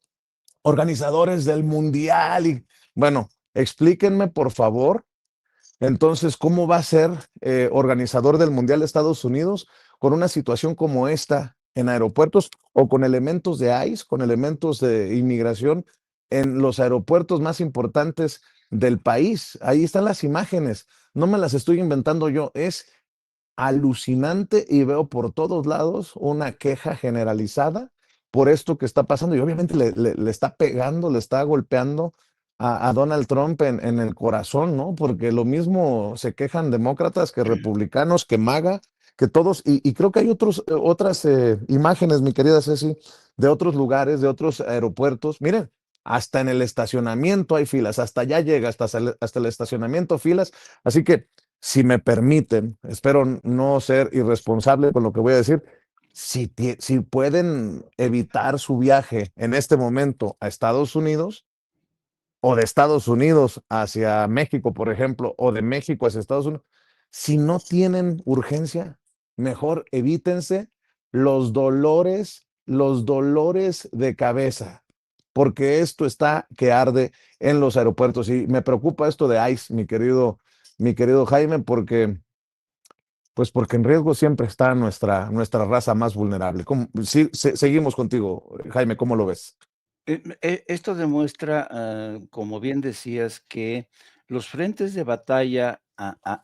organizadores del mundial. Y bueno, explíquenme por favor, entonces, ¿cómo va a ser organizador del mundial de Estados Unidos con una situación como esta en aeropuertos o con elementos de ICE, con elementos de inmigración en los aeropuertos más importantes del país? Ahí están las imágenes, no me las estoy inventando yo, es alucinante, y veo por todos lados una queja generalizada por esto que está pasando, y obviamente le está pegando, le está golpeando a Donald Trump en el corazón, ¿no? Porque lo mismo se quejan demócratas que republicanos, que MAGA, que todos, y creo que hay otras imágenes, mi querida Ceci, de otros lugares, de otros aeropuertos. Miren, hasta en el estacionamiento hay filas, hasta allá llega, hasta el estacionamiento filas. Así que, si me permiten, espero no ser irresponsable con lo que voy a decir, si pueden evitar su viaje en este momento a Estados Unidos, o de Estados Unidos hacia México, por ejemplo, o de México hacia Estados Unidos, si no tienen urgencia, mejor evítense los dolores de cabeza, porque esto está que arde en los aeropuertos. Y me preocupa esto de ICE, mi querido Jaime, porque en riesgo siempre está nuestra raza más vulnerable. Seguimos contigo, Jaime, ¿cómo lo ves? Esto demuestra, como bien decías, que los frentes de batalla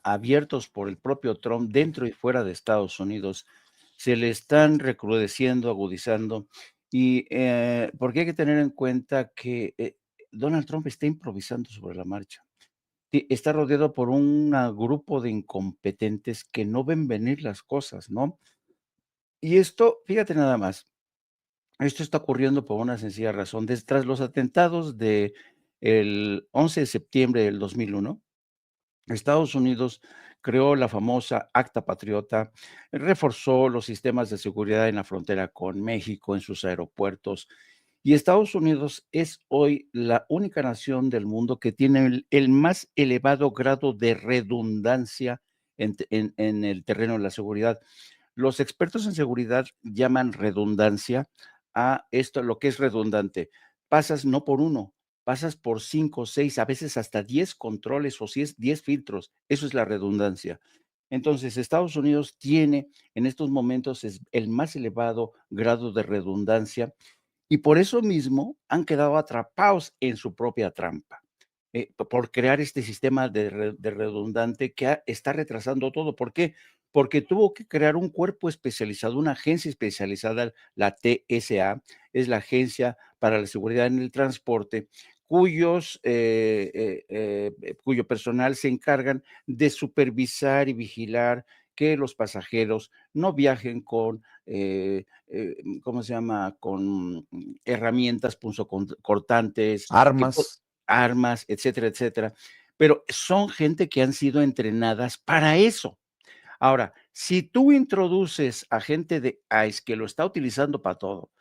abiertos por el propio Trump dentro y fuera de Estados Unidos se le están recrudeciendo, agudizando, y porque hay que tener en cuenta que Donald Trump está improvisando sobre la marcha. Está rodeado por un grupo de incompetentes que no ven venir las cosas, ¿no? Y esto, fíjate nada más, esto está ocurriendo por una sencilla razón. Tras los atentados de el 11 de septiembre del 2001, Estados Unidos creó la famosa Acta Patriota, reforzó los sistemas de seguridad en la frontera con México, en sus aeropuertos, y Estados Unidos es hoy la única nación del mundo que tiene el más elevado grado de redundancia en el terreno de la seguridad. Los expertos en seguridad llaman redundancia a esto, lo que es redundante. Pasas no por uno, pasas por 5, 6, a veces hasta 10 controles o 10 filtros. Eso es la redundancia. Entonces, Estados Unidos tiene en estos momentos el más elevado grado de redundancia y por eso mismo han quedado atrapados en su propia trampa. por crear este sistema de redundante que está retrasando todo. ¿Por qué? Porque tuvo que crear un cuerpo especializado, una agencia especializada, la TSA, es la Agencia para la Seguridad en el Transporte, cuyo personal se encargan de supervisar y vigilar que los pasajeros no viajen con, ¿cómo se llama? Con herramientas punzocortantes, Armas. armas, etcétera, etcétera. Pero son gente que han sido entrenadas para eso. Ahora, si tú introduces a gente de ICE que lo está utilizando para todo,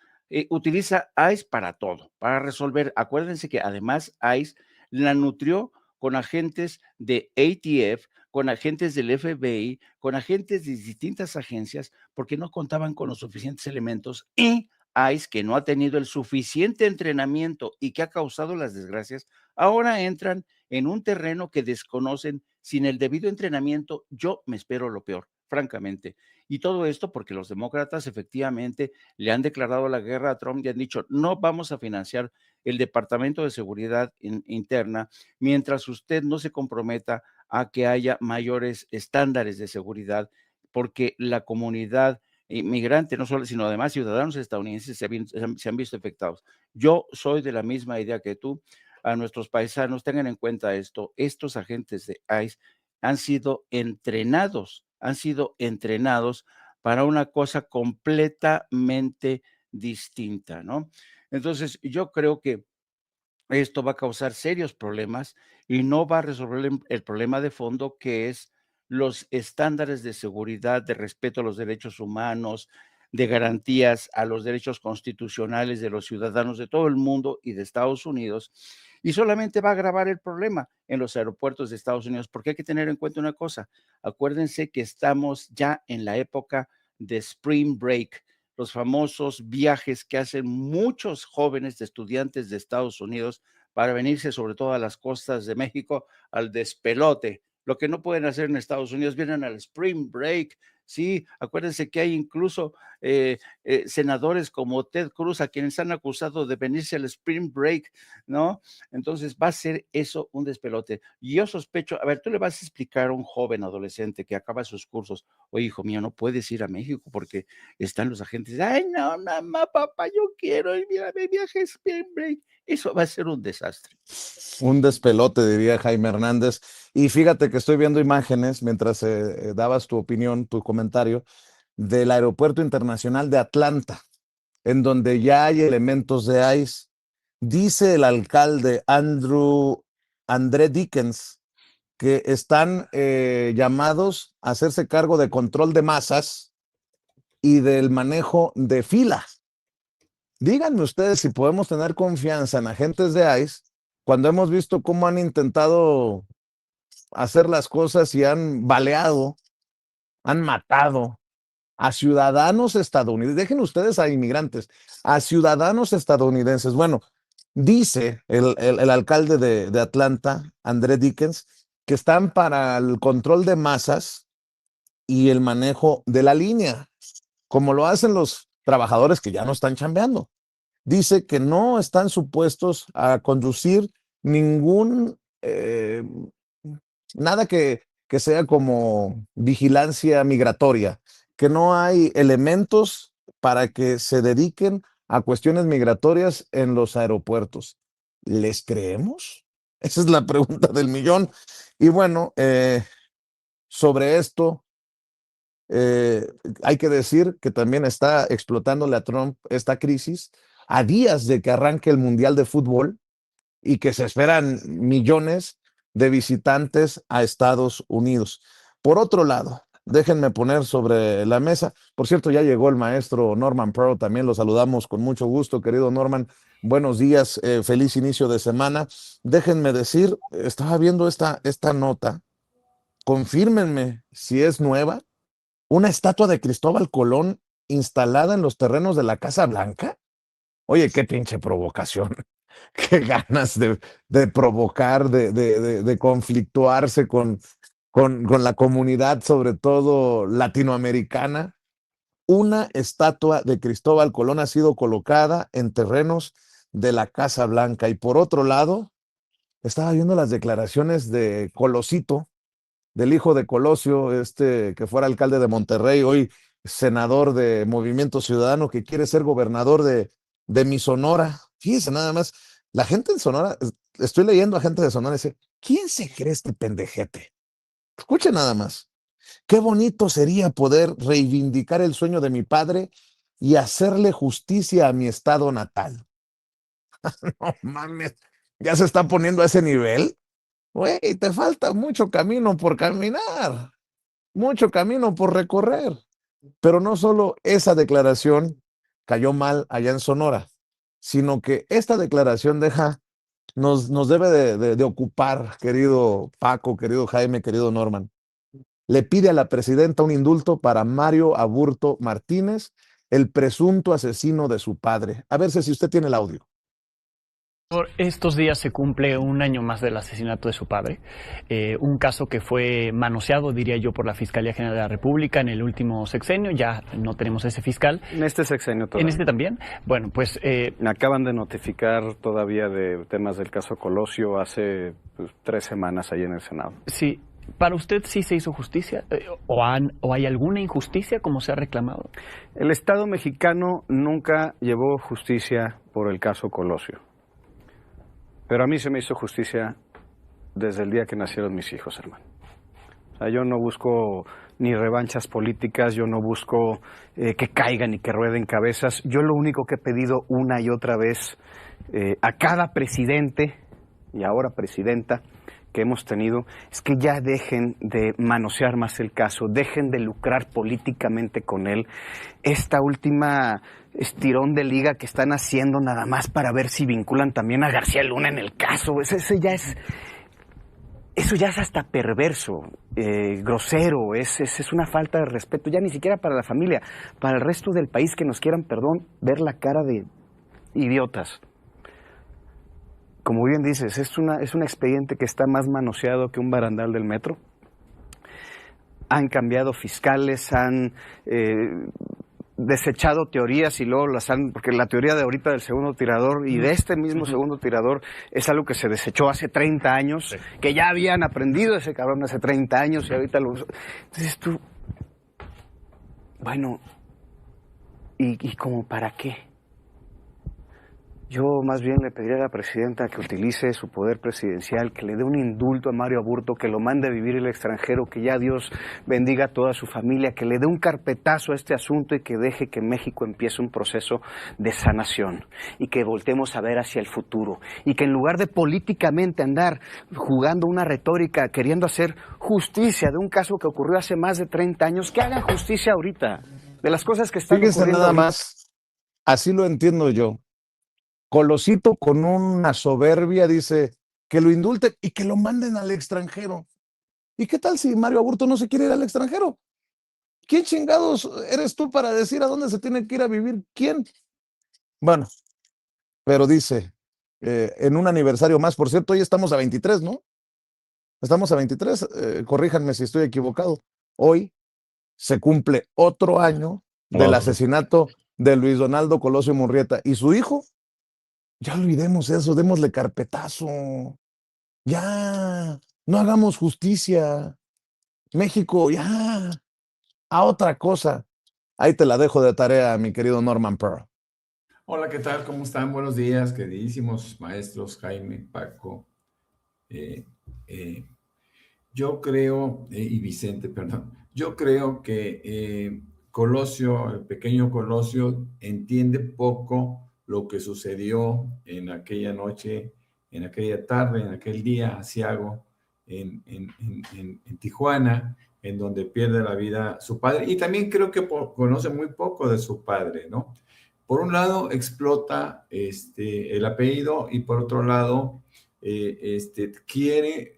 utiliza ICE para todo, para resolver. Acuérdense que además ICE la nutrió con agentes de ATF, con agentes del FBI, con agentes de distintas agencias, porque no contaban con los suficientes elementos y ICE, que no ha tenido el suficiente entrenamiento y que ha causado las desgracias, ahora entran en un terreno que desconocen sin el debido entrenamiento. Yo me espero lo peor, francamente. Y todo esto porque los demócratas efectivamente le han declarado la guerra a Trump y han dicho, no vamos a financiar el Departamento de Seguridad Interna mientras usted no se comprometa a que haya mayores estándares de seguridad, porque la comunidad inmigrante, no solo, sino además ciudadanos estadounidenses se han visto afectados. Yo soy de la misma idea que tú. A nuestros paisanos, tengan en cuenta esto, estos agentes de ICE han sido entrenados para una cosa completamente distinta, ¿no? Entonces, yo creo que esto va a causar serios problemas y no va a resolver el problema de fondo, que es los estándares de seguridad, de respeto a los derechos humanos, de garantías a los derechos constitucionales de los ciudadanos de todo el mundo y de Estados Unidos. Y solamente va a agravar el problema en los aeropuertos de Estados Unidos, porque hay que tener en cuenta una cosa. Acuérdense que estamos ya en la época de Spring Break, los famosos viajes que hacen muchos jóvenes de estudiantes de Estados Unidos para venirse sobre todo a las costas de México al despelote. Lo que no pueden hacer en Estados Unidos, vienen al Spring Break. Sí, acuérdense que hay incluso senadores como Ted Cruz a quienes han acusado de venirse al Spring Break, ¿no? Entonces va a ser eso un despelote. Y yo sospecho, a ver, tú le vas a explicar a un joven adolescente que acaba sus cursos, oye, hijo mío, no puedes ir a México porque están los agentes, ay, no, mamá, papá, yo quiero ir, mira, mi viaje es Spring Break. Eso va a ser un desastre. Un despelote, diría Jaime Hernández. Y fíjate que estoy viendo imágenes mientras dabas tu opinión, tu comentario, del Aeropuerto Internacional de Atlanta, en donde ya hay elementos de ICE. Dice el alcalde André Dickens que están llamados a hacerse cargo de control de masas y del manejo de filas. Díganme ustedes si podemos tener confianza en agentes de ICE cuando hemos visto cómo han intentado hacer las cosas y han baleado, han matado a ciudadanos estadounidenses. Dejen ustedes a inmigrantes, a ciudadanos estadounidenses. Bueno, dice el alcalde de Atlanta, André Dickens, que están para el control de masas y el manejo de la línea, como lo hacen los trabajadores que ya no están chambeando. Dice que no están supuestos a conducir ningún, nada que sea como vigilancia migratoria, que no hay elementos para que se dediquen a cuestiones migratorias en los aeropuertos. ¿Les creemos? Esa es la pregunta del millón. Y bueno, sobre esto, hay que decir que también está explotándole a Trump esta crisis a días de que arranque el Mundial de Fútbol y que se esperan millones de visitantes a Estados Unidos. Por otro lado, déjenme poner sobre la mesa, por cierto, ya llegó el maestro Norman Pearl, también lo saludamos con mucho gusto, querido Norman. Buenos días, feliz inicio de semana. Déjenme decir, estaba viendo esta nota, confírmenme si es nueva, una estatua de Cristóbal Colón instalada en los terrenos de la Casa Blanca. Oye, qué pinche provocación, qué ganas de provocar, de conflictuarse con la comunidad, sobre todo latinoamericana. Una estatua de Cristóbal Colón ha sido colocada en terrenos de la Casa Blanca. Y por otro lado, estaba viendo las declaraciones de Colosito, del hijo de Colosio, que fuera alcalde de Monterrey, hoy senador de Movimiento Ciudadano, que quiere ser gobernador de mi Sonora. Fíjese nada más, la gente en Sonora, estoy leyendo a gente de Sonora y dice, ¿quién se cree este pendejete? Escuche nada más. Qué bonito sería poder reivindicar el sueño de mi padre y hacerle justicia a mi estado natal. No mames, ya se está poniendo a ese nivel. Güey, te falta mucho camino por caminar, mucho camino por recorrer. Pero no solo esa declaración cayó mal allá en Sonora, sino que esta declaración nos debe de ocupar, querido Paco, querido Jaime, querido Norman. Le pide a la presidenta un indulto para Mario Aburto Martínez, el presunto asesino de su padre. A ver si usted tiene el audio. Estos días se cumple un año más del asesinato de su padre, un caso que fue manoseado, diría yo, por la Fiscalía General de la República en el último sexenio. Ya no tenemos ese fiscal. En este sexenio todavía. ¿En este también? Bueno, pues... Me acaban de notificar todavía de temas del caso Colosio hace 3 semanas ahí en el Senado. Sí. ¿Para usted sí se hizo justicia? ¿O hay alguna injusticia como se ha reclamado? El Estado mexicano nunca llevó justicia por el caso Colosio. Pero a mí se me hizo justicia desde el día que nacieron mis hijos, hermano. O sea, yo no busco ni revanchas políticas, yo no busco que caigan y que rueden cabezas. Yo lo único que he pedido una y otra vez a cada presidente y ahora presidenta que hemos tenido es que ya dejen de manosear más el caso, dejen de lucrar políticamente con él. Esta última estirón de liga que están haciendo nada más para ver si vinculan también a García Luna en el caso, eso ya es hasta perverso, grosero, es una falta de respeto, ya ni siquiera para la familia, para el resto del país que nos quieran, perdón, ver la cara de idiotas. Como bien dices, es un expediente que está más manoseado que un barandal del metro. Han cambiado fiscales, han desechado teorías y luego porque la teoría de ahorita del segundo tirador y de este mismo segundo tirador es algo que se desechó hace 30 años, sí, que ya habían aprendido ese cabrón hace 30 años y ahorita lo... Entonces tú, bueno, ¿y como para qué? Yo más bien le pediría a la presidenta que utilice su poder presidencial, que le dé un indulto a Mario Aburto, que lo mande a vivir el extranjero, que ya Dios bendiga a toda su familia, que le dé un carpetazo a este asunto y que deje que México empiece un proceso de sanación y que voltemos a ver hacia el futuro y que en lugar de políticamente andar jugando una retórica, queriendo hacer justicia de un caso que ocurrió hace más de 30 años, que hagan justicia ahorita de las cosas que están Fíjense ocurriendo nada ahorita. más, así lo entiendo yo. Colosito con una soberbia dice que lo indulten y que lo manden al extranjero. ¿Y qué tal si Mario Aburto no se quiere ir al extranjero? ¿Quién chingados eres tú para decir a dónde se tiene que ir a vivir? ¿Quién? Bueno, pero dice, en un aniversario más, por cierto, hoy estamos a 23, ¿no? Estamos a 23, corríjanme si estoy equivocado. Hoy se cumple otro año del asesinato de Luis Donaldo Colosio Murrieta y su hijo. Ya olvidemos eso, démosle carpetazo. Ya, no hagamos justicia. México, ya, a otra cosa. Ahí te la dejo de tarea, mi querido Norman Pearl. Hola, ¿qué tal? ¿Cómo están? Buenos días, queridísimos maestros Jaime, Paco. Yo creo, y Vicente, perdón. Yo creo que Colosio, el pequeño Colosio, entiende poco lo que sucedió en aquella noche, en aquella tarde, en aquel día aciago en Tijuana, en donde pierde la vida su padre. Y también creo que conoce muy poco de su padre, ¿no? Por un lado, explota el apellido y por otro lado, quiere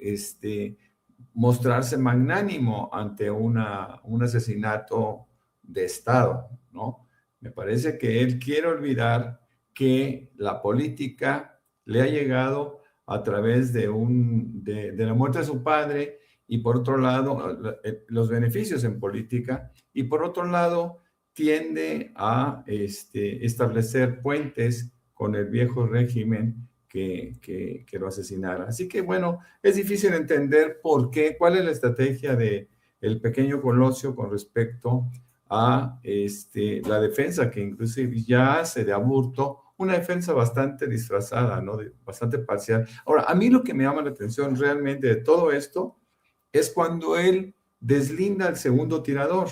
mostrarse magnánimo ante un asesinato de Estado, ¿no? Me parece que él quiere olvidar que la política le ha llegado a través de la muerte de su padre y por otro lado, los beneficios en política y por otro lado, tiende a establecer puentes con el viejo régimen que lo asesinara. Así que bueno, es difícil entender por qué, cuál es la estrategia de el pequeño Colosio con respecto a la defensa que inclusive ya hace de Aburto, una defensa bastante disfrazada, ¿no? Bastante parcial. Ahora, a mí lo que me llama la atención realmente de todo esto es cuando él deslinda al segundo tirador.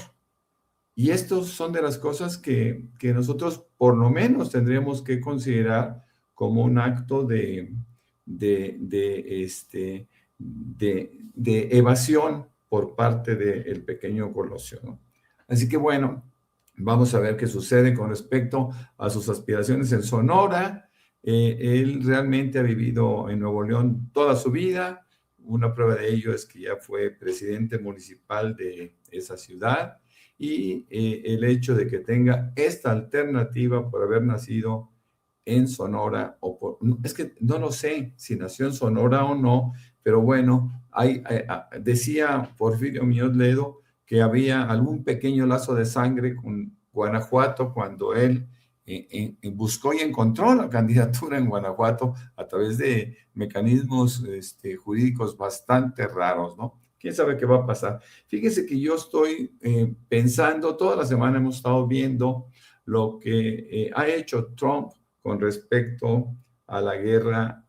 Y estos son de las cosas que nosotros por lo menos tendríamos que considerar como un acto de evasión por parte del pequeño Colosio, ¿no? Así que bueno, vamos a ver qué sucede con respecto a sus aspiraciones en Sonora. Él realmente ha vivido en Nuevo León toda su vida. Una prueba de ello es que ya fue presidente municipal de esa ciudad. Y el hecho de que tenga esta alternativa por haber nacido en Sonora, es que no lo sé si nació en Sonora o no, pero bueno, decía Porfirio Muñoz Ledo que había algún pequeño lazo de sangre con Guanajuato cuando él buscó y encontró la candidatura en Guanajuato a través de mecanismos jurídicos bastante raros, ¿no? ¿Quién sabe qué va a pasar? Fíjese que yo estoy pensando, toda la semana hemos estado viendo lo que ha hecho Trump con respecto a la guerra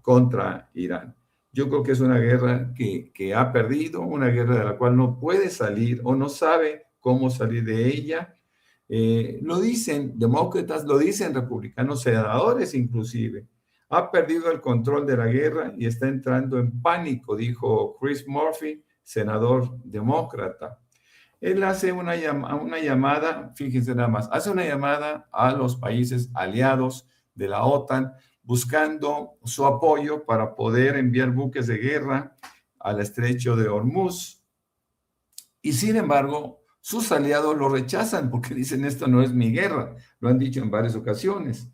contra Irán. Yo creo que es una guerra que ha perdido, una guerra de la cual no puede salir o no sabe cómo salir de ella. Lo dicen demócratas, lo dicen republicanos, senadores inclusive. Ha perdido el control de la guerra y está entrando en pánico, dijo Chris Murphy, senador demócrata. Él hace una llamada, fíjense nada más, hace una llamada a los países aliados de la OTAN buscando su apoyo para poder enviar buques de guerra al estrecho de Hormuz. Y sin embargo, sus aliados lo rechazan porque dicen esto no es mi guerra, lo han dicho en varias ocasiones.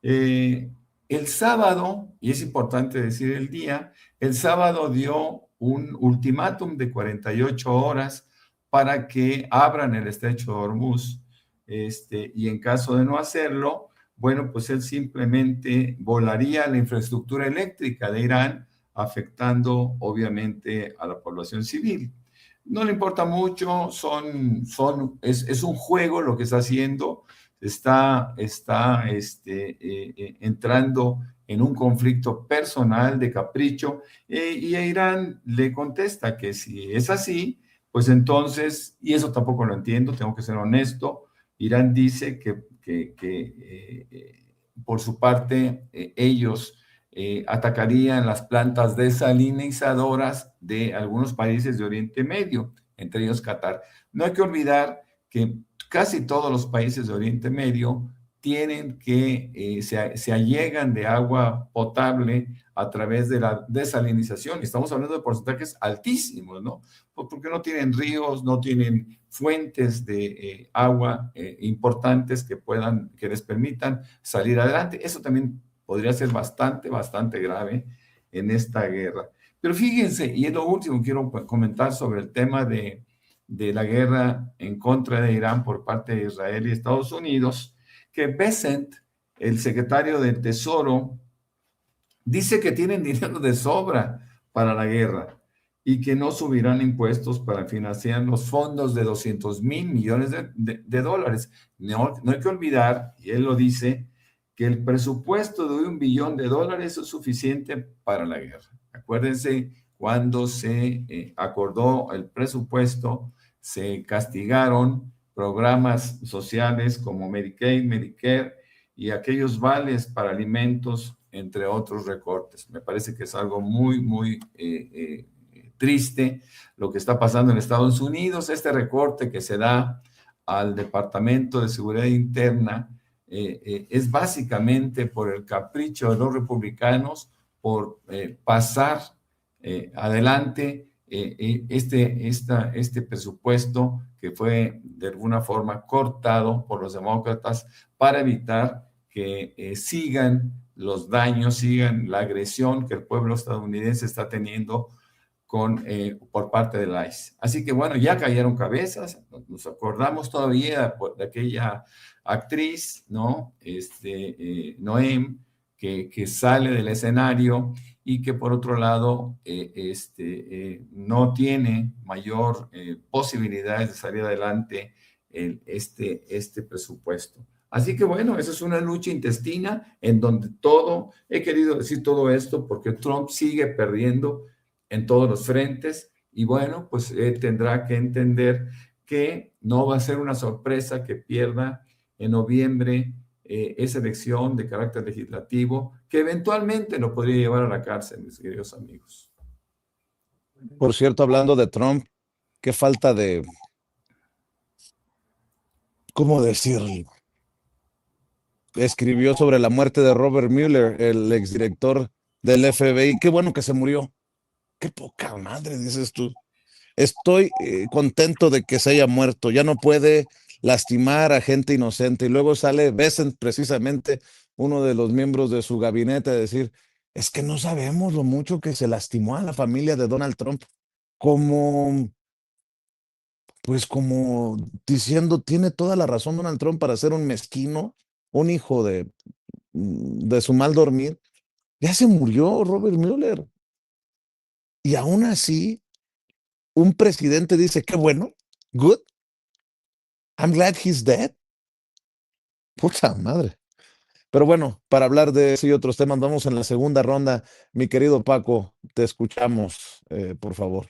El sábado, y es importante decir el día, el sábado dio un ultimátum de 48 horas para que abran el estrecho de Hormuz. Y en caso de no hacerlo, bueno, pues él simplemente volaría la infraestructura eléctrica de Irán, afectando obviamente a la población civil. No le importa mucho, es un juego lo que está haciendo, está entrando en un conflicto personal de capricho, y a Irán le contesta que si es así, pues entonces, y eso tampoco lo entiendo, tengo que ser honesto, Irán dice que por su parte ellos atacarían las plantas desalinizadoras de algunos países de Oriente Medio, entre ellos Qatar. No hay que olvidar que casi todos los países de Oriente Medio tienen que, se allegan de agua potable a través de la desalinización. Estamos hablando de porcentajes altísimos, ¿no? Porque no tienen ríos, no tienen fuentes de agua importantes que les permitan salir adelante. Eso también podría ser bastante grave en esta guerra. Pero fíjense, y es lo último que quiero comentar sobre el tema de la guerra en contra de Irán por parte de Israel y Estados Unidos, que Bessent, el secretario del Tesoro, dice que tienen dinero de sobra para la guerra y que no subirán impuestos para financiar los fondos de 200 mil millones de dólares. No hay que olvidar, y él lo dice, que el presupuesto de $1 billón es suficiente para la guerra. Acuérdense, cuando se acordó el presupuesto, se castigaron programas sociales como Medicaid, Medicare y aquellos vales para alimentos, entre otros recortes. Me parece que es algo muy triste lo que está pasando en Estados Unidos. Este recorte que se da al Departamento de Seguridad Interna es básicamente por el capricho de los republicanos por pasar adelante este presupuesto que fue de alguna forma cortado por los demócratas para evitar que sigan los daños, sigan la agresión que el pueblo estadounidense está teniendo por parte del ICE. Así que bueno, ya cayeron cabezas, nos acordamos todavía de aquella actriz, ¿no? Noem, que sale del escenario y que por otro lado no tiene mayor posibilidades de salir adelante este presupuesto. Así que bueno, esa es una lucha intestina en donde he querido decir todo esto porque Trump sigue perdiendo en todos los frentes y bueno, pues tendrá que entender que no va a ser una sorpresa que pierda en noviembre esa elección de carácter legislativo que eventualmente lo podría llevar a la cárcel, mis queridos amigos. Por cierto, hablando de Trump, qué falta de, ¿cómo decirlo? Escribió sobre la muerte de Robert Mueller, el exdirector del FBI. Qué bueno que se murió. Qué poca madre, dices tú. Estoy contento de que se haya muerto. Ya no puede lastimar a gente inocente. Y luego sale Bessent, precisamente uno de los miembros de su gabinete, a decir, es que no sabemos lo mucho que se lastimó a la familia de Donald Trump. Pues como diciendo, tiene toda la razón Donald Trump para ser un mezquino, un hijo de su mal dormir. Ya se murió Robert Mueller. Y aún así, un presidente dice, qué bueno, good, I'm glad he's dead. Puta madre. Pero bueno, para hablar de ese y otros temas, vamos en la segunda ronda. Mi querido Paco, te escuchamos, por favor.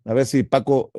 A ver si Paco...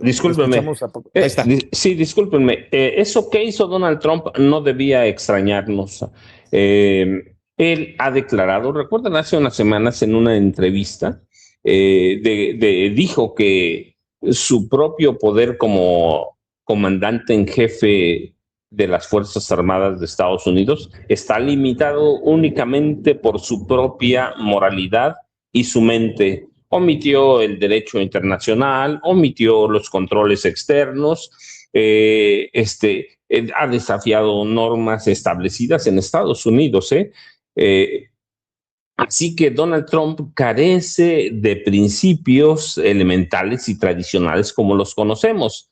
Discúlpenme. A Paco. Ahí está. Sí, discúlpenme. Eso que hizo Donald Trump no debía extrañarnos. Él ha declarado, recuerdan, hace unas semanas en una entrevista, dijo que su propio poder como comandante en jefe de las Fuerzas Armadas de Estados Unidos está limitado únicamente por su propia moralidad y su mente. Omitió el derecho internacional, omitió los controles externos, ha desafiado normas establecidas en Estados Unidos. Así que Donald Trump carece de principios elementales y tradicionales como los conocemos.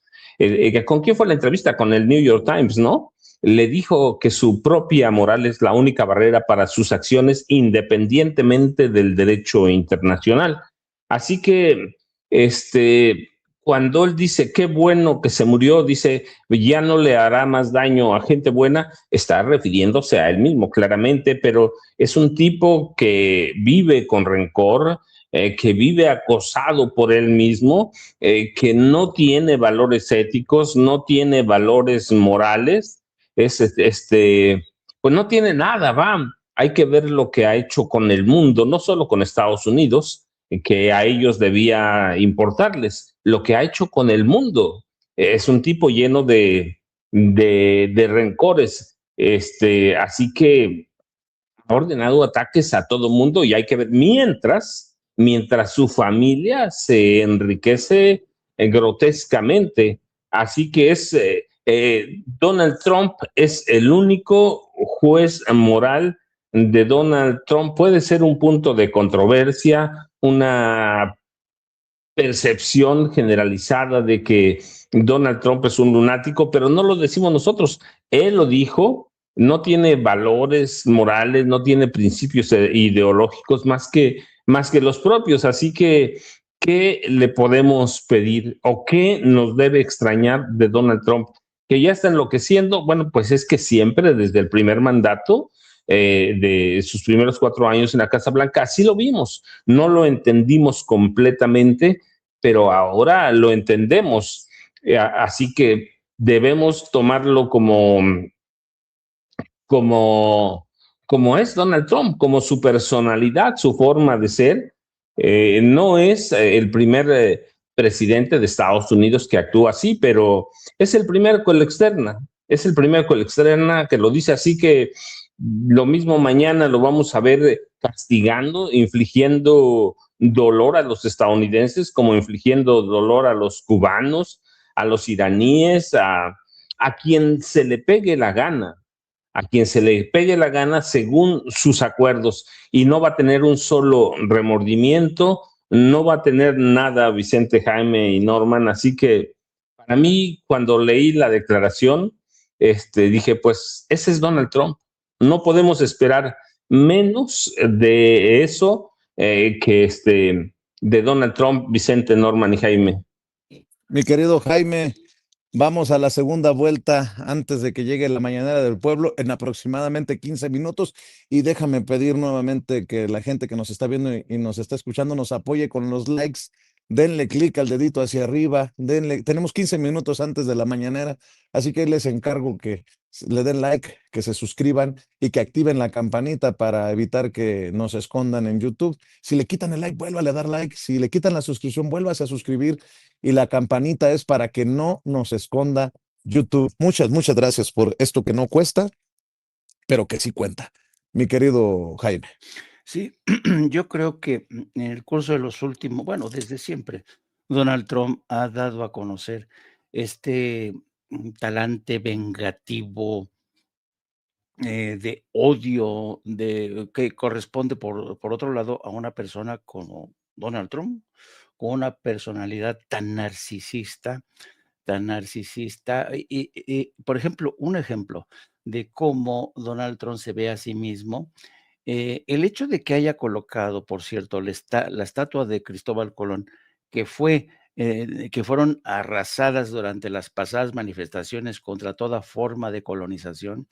¿Con quién fue la entrevista? Con el New York Times, ¿no? Le dijo que su propia moral es la única barrera para sus acciones independientemente del derecho internacional. Así que, cuando él dice, qué bueno que se murió, dice, ya no le hará más daño a gente buena, está refiriéndose a él mismo, claramente, pero es un tipo que vive con rencor, que vive acosado por él mismo, que no tiene valores éticos, no tiene valores morales, pues no tiene nada, hay que ver lo que ha hecho con el mundo, no solo con Estados Unidos, que a ellos debía importarles, lo que ha hecho con el mundo. Es un tipo lleno de rencores, así que ha ordenado ataques a todo mundo y hay que ver, mientras su familia se enriquece grotescamente. Así que Donald Trump es el único juez moral de Donald Trump. Puede ser un punto de controversia, una percepción generalizada de que Donald Trump es un lunático, pero no lo decimos nosotros. Él lo dijo, no tiene valores morales, no tiene principios ideológicos más que los propios. Así que, ¿qué le podemos pedir o qué nos debe extrañar de Donald Trump? Que ya está enloqueciendo. Bueno, pues es que siempre, desde el primer mandato, de sus primeros 4 años en la Casa Blanca, así lo vimos. No lo entendimos completamente, pero ahora lo entendemos. Así que debemos tomarlo como es Donald Trump, como su personalidad, su forma de ser. No es el primer presidente de Estados Unidos que actúa así, pero es el primero con la externa. Es el primero con la externa que lo dice, así que lo mismo mañana lo vamos a ver castigando, infligiendo dolor a los estadounidenses, como infligiendo dolor a los cubanos, a los iraníes, a quien se le pegue la gana. A quien se le pegue la gana según sus acuerdos, y no va a tener un solo remordimiento, no va a tener nada Vicente, Jaime y Norman. Así que para mí, cuando leí la declaración, dije, pues ese es Donald Trump. No podemos esperar menos de eso de Donald Trump, Vicente, Norman y Jaime. Mi querido Jaime, vamos a la segunda vuelta antes de que llegue la mañanera del pueblo en aproximadamente 15 minutos y déjame pedir nuevamente que la gente que nos está viendo y nos está escuchando nos apoye con los likes. Denle clic al dedito hacia arriba, tenemos 15 minutos antes de la mañanera, así que les encargo que le den like, que se suscriban y que activen la campanita para evitar que nos escondan en YouTube. Si le quitan el like, vuélvale a dar like. Si le quitan la suscripción, vuélvase a suscribir. Y la campanita es para que no nos esconda YouTube. Muchas gracias por esto que no cuesta, pero que sí cuenta. Mi querido Jaime. Sí, yo creo que en el curso de los últimos, bueno, desde siempre, Donald Trump ha dado a conocer este talante vengativo, de odio, que corresponde por otro lado a una persona como Donald Trump, con una personalidad tan narcisista. Por ejemplo, un ejemplo de cómo Donald Trump se ve a sí mismo, el hecho de que haya colocado, por cierto, la estatua de Cristóbal Colón, que fueron arrasadas durante las pasadas manifestaciones contra toda forma de colonización,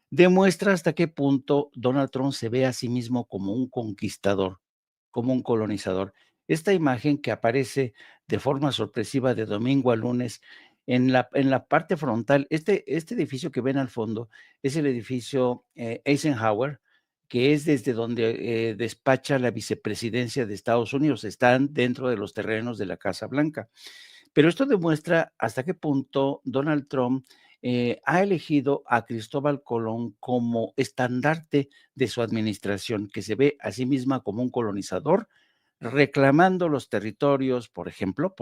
demuestra hasta qué punto Donald Trump se ve a sí mismo como un conquistador, como un colonizador. Esta imagen que aparece de forma sorpresiva de domingo a lunes en la parte frontal, este edificio que ven al fondo es el edificio Eisenhower, que es desde donde despacha la vicepresidencia de Estados Unidos. Están dentro de los terrenos de la Casa Blanca. Pero esto demuestra hasta qué punto Donald Trump ha elegido a Cristóbal Colón como estandarte de su administración, que se ve a sí misma como un colonizador, reclamando los territorios, por ejemplo,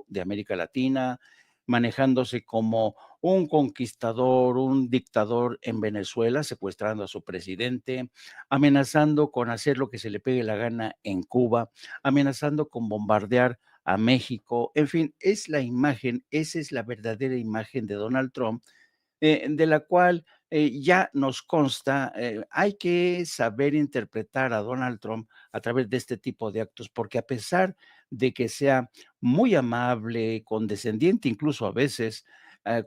de América Latina, manejándose como un conquistador, un dictador en Venezuela, secuestrando a su presidente, amenazando con hacer lo que se le pegue la gana en Cuba, amenazando con bombardear a México. En fin, es la imagen, esa es la verdadera imagen de Donald Trump, de la cual ya nos consta. Hay que saber interpretar a Donald Trump a través de este tipo de actos, porque a pesar de que sea muy amable, condescendiente, incluso a veces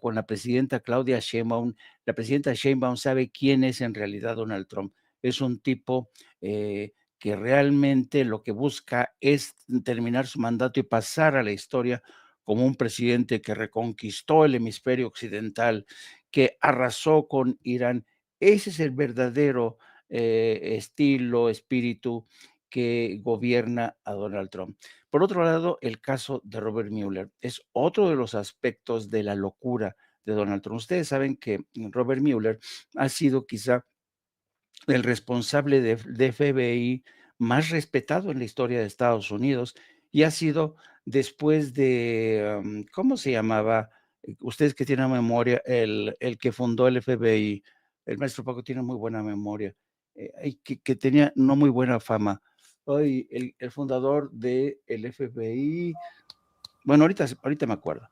con la presidenta Claudia Sheinbaum, la presidenta Sheinbaum sabe quién es en realidad Donald Trump. Es un tipo que realmente lo que busca es terminar su mandato y pasar a la historia como un presidente que reconquistó el hemisferio occidental, que arrasó con Irán. Ese es el verdadero estilo, espíritu que gobierna a Donald Trump. Por otro lado, el caso de Robert Mueller es otro de los aspectos de la locura de Donald Trump. Ustedes saben que Robert Mueller ha sido quizá el responsable de FBI más respetado en la historia de Estados Unidos y ha sido después de, ¿cómo se llamaba? Ustedes que tienen memoria, el que fundó el FBI, el maestro Paco tiene muy buena memoria, que tenía no muy buena fama. Hoy el fundador del FBI, bueno, ahorita me acuerdo.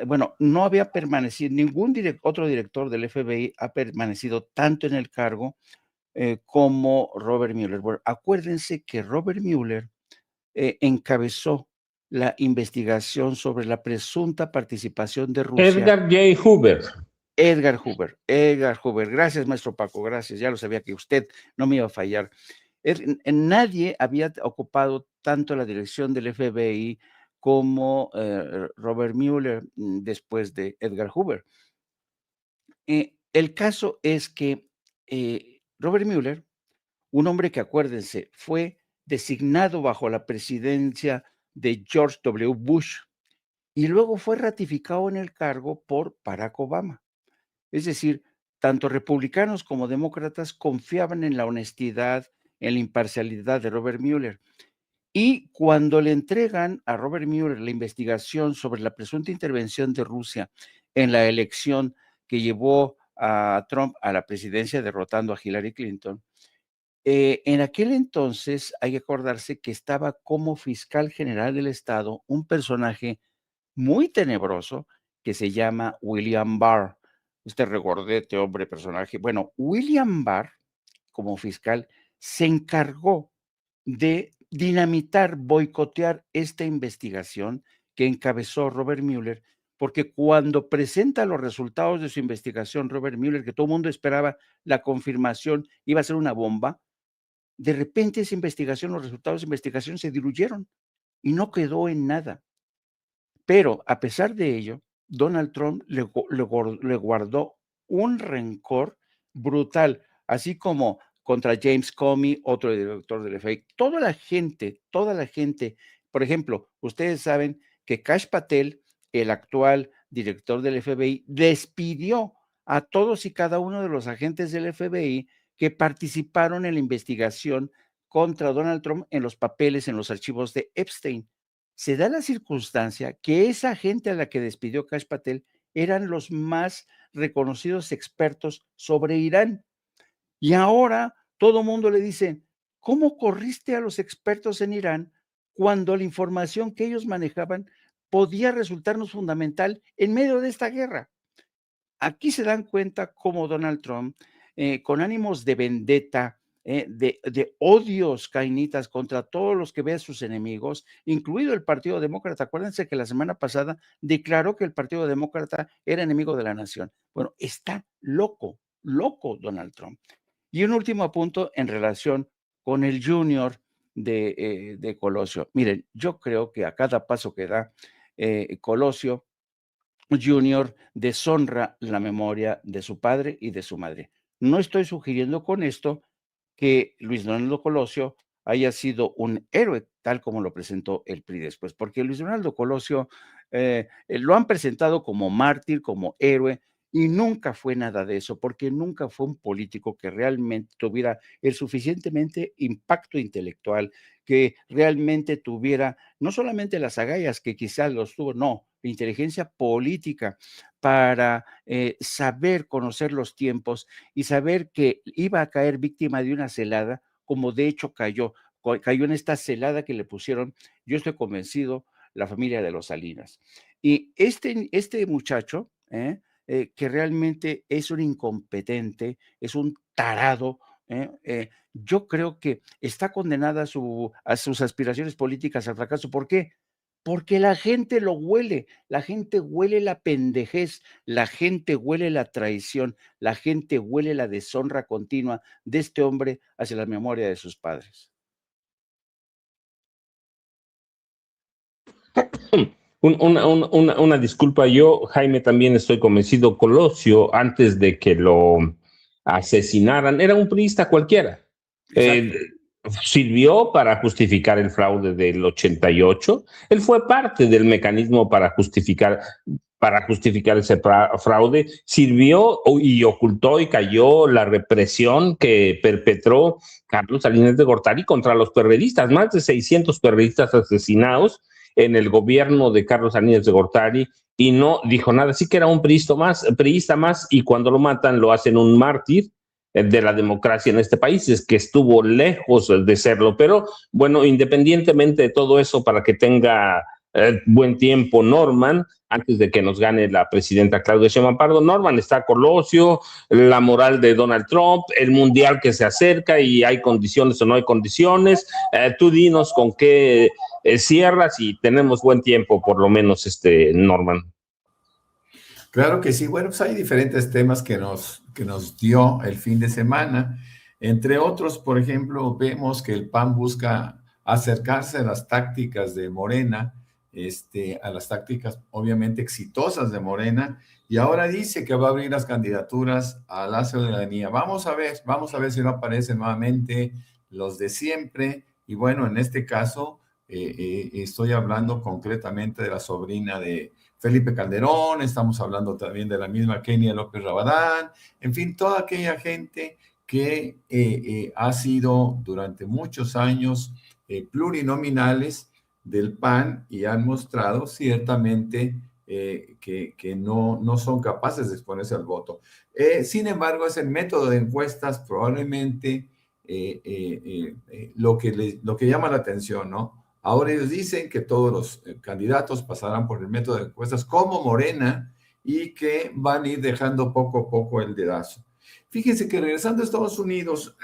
Bueno, no había permanecido, ningún otro director del FBI ha permanecido tanto en el cargo como Robert Mueller. Bueno, acuérdense que Robert Mueller encabezó la investigación sobre la presunta participación de Rusia. Edgar J. Hoover. Edgar Hoover. Gracias, maestro Paco, gracias. Ya lo sabía que usted no me iba a fallar. Nadie había ocupado tanto la dirección del FBI como Robert Mueller después de Edgar Hoover. El caso es que Robert Mueller, un hombre que, acuérdense, fue designado bajo la presidencia de George W. Bush y luego fue ratificado en el cargo por Barack Obama. Es decir, tanto republicanos como demócratas confiaban en la honestidad, en la imparcialidad de Robert Mueller. Y cuando le entregan a Robert Mueller la investigación sobre la presunta intervención de Rusia en la elección que llevó a Trump a la presidencia derrotando a Hillary Clinton, en aquel entonces hay que acordarse que estaba como fiscal general del Estado un personaje muy tenebroso que se llama William Barr. este regordete, hombre, personaje. Bueno, William Barr, como fiscal, se encargó de dinamitar, boicotear esta investigación que encabezó Robert Mueller, porque cuando presenta los resultados de su investigación, Robert Mueller, que todo el mundo esperaba la confirmación, iba a ser una bomba, de repente esa investigación, los resultados de investigación se diluyeron y no quedó en nada. Pero a pesar de ello, Donald Trump le guardó un rencor brutal, así como contra James Comey, otro director del FBI. Toda la gente, por ejemplo, ustedes saben que Kash Patel, el actual director del FBI, despidió a todos y cada uno de los agentes del FBI que participaron en la investigación contra Donald Trump en los papeles, en los archivos de Epstein. Se da la circunstancia que esa gente a la que despidió Kash Patel eran los más reconocidos expertos sobre Irán. Y ahora todo el mundo le dice, ¿cómo corriste a los expertos en Irán cuando la información que ellos manejaban podía resultarnos fundamental en medio de esta guerra? Aquí se dan cuenta cómo Donald Trump, con ánimos de vendetta, de odios cainitas contra todos los que ve a sus enemigos, incluido el Partido Demócrata. Acuérdense que la semana pasada declaró que el Partido Demócrata era enemigo de la nación. Bueno, está loco, loco Donald Trump. Y un último punto en relación con el junior de Colosio. Miren, yo creo que a cada paso que da Colosio Junior deshonra la memoria de su padre y de su madre. No estoy sugiriendo con esto que Luis Donaldo Colosio haya sido un héroe, tal como lo presentó el PRI después, porque Luis Donaldo Colosio lo han presentado como mártir, como héroe, y nunca fue nada de eso, porque nunca fue un político que realmente tuviera el suficientemente impacto intelectual, que realmente tuviera no solamente las agallas que quizás los tuvo, no, inteligencia política para saber conocer los tiempos y saber que iba a caer víctima de una celada, como de hecho cayó en esta celada que le pusieron, yo estoy convencido, la familia de los Salinas. Y este muchacho, que realmente es un incompetente, es un tarado, yo creo que está condenada a sus aspiraciones políticas al fracaso. ¿Por qué? Porque la gente lo huele, la gente huele la pendejez, la gente huele la traición, la gente huele la deshonra continua de este hombre hacia la memoria de sus padres. Una disculpa, yo, Jaime, también estoy convencido, Colosio, antes de que lo asesinaran, era un priista cualquiera. Sirvió para justificar el fraude del 88. Él fue parte del mecanismo para justificar ese fraude. Sirvió y ocultó y cayó la represión que perpetró Carlos Salinas de Gortari contra los perredistas. Más de 600 perredistas asesinados en el gobierno de Carlos Salinas de Gortari, y no dijo nada. Así que era un priista más, y cuando lo matan lo hacen un mártir de la democracia en este país. Es que estuvo lejos de serlo. Pero bueno, independientemente de todo eso, para que tenga buen tiempo Norman, antes de que nos gane la presidenta Claudia Sheinbaum Pardo, Norman, está Colosio, la moral de Donald Trump, el mundial que se acerca y hay condiciones o no hay condiciones. Tú dinos con qué cierras y tenemos buen tiempo, por lo menos, Norman. Claro que sí. Bueno, pues hay diferentes temas que nos dio el fin de semana. Entre otros, por ejemplo, vemos que el PAN busca acercarse a las tácticas de Morena, a las tácticas obviamente exitosas de Morena, y ahora dice que va a abrir las candidaturas a la ciudadanía. Vamos a ver si no aparecen nuevamente los de siempre. Y bueno, en este caso, estoy hablando concretamente de la sobrina de Felipe Calderón, estamos hablando también de la misma Kenia López Rabadán, en fin, toda aquella gente que ha sido durante muchos años plurinominales del PAN y han mostrado ciertamente que no son capaces de exponerse al voto. Sin embargo, es el método de encuestas probablemente lo que llama la atención, ¿no? Ahora ellos dicen que todos los candidatos pasarán por el método de encuestas como Morena, y que van a ir dejando poco a poco el dedazo. Fíjense que regresando a Estados Unidos,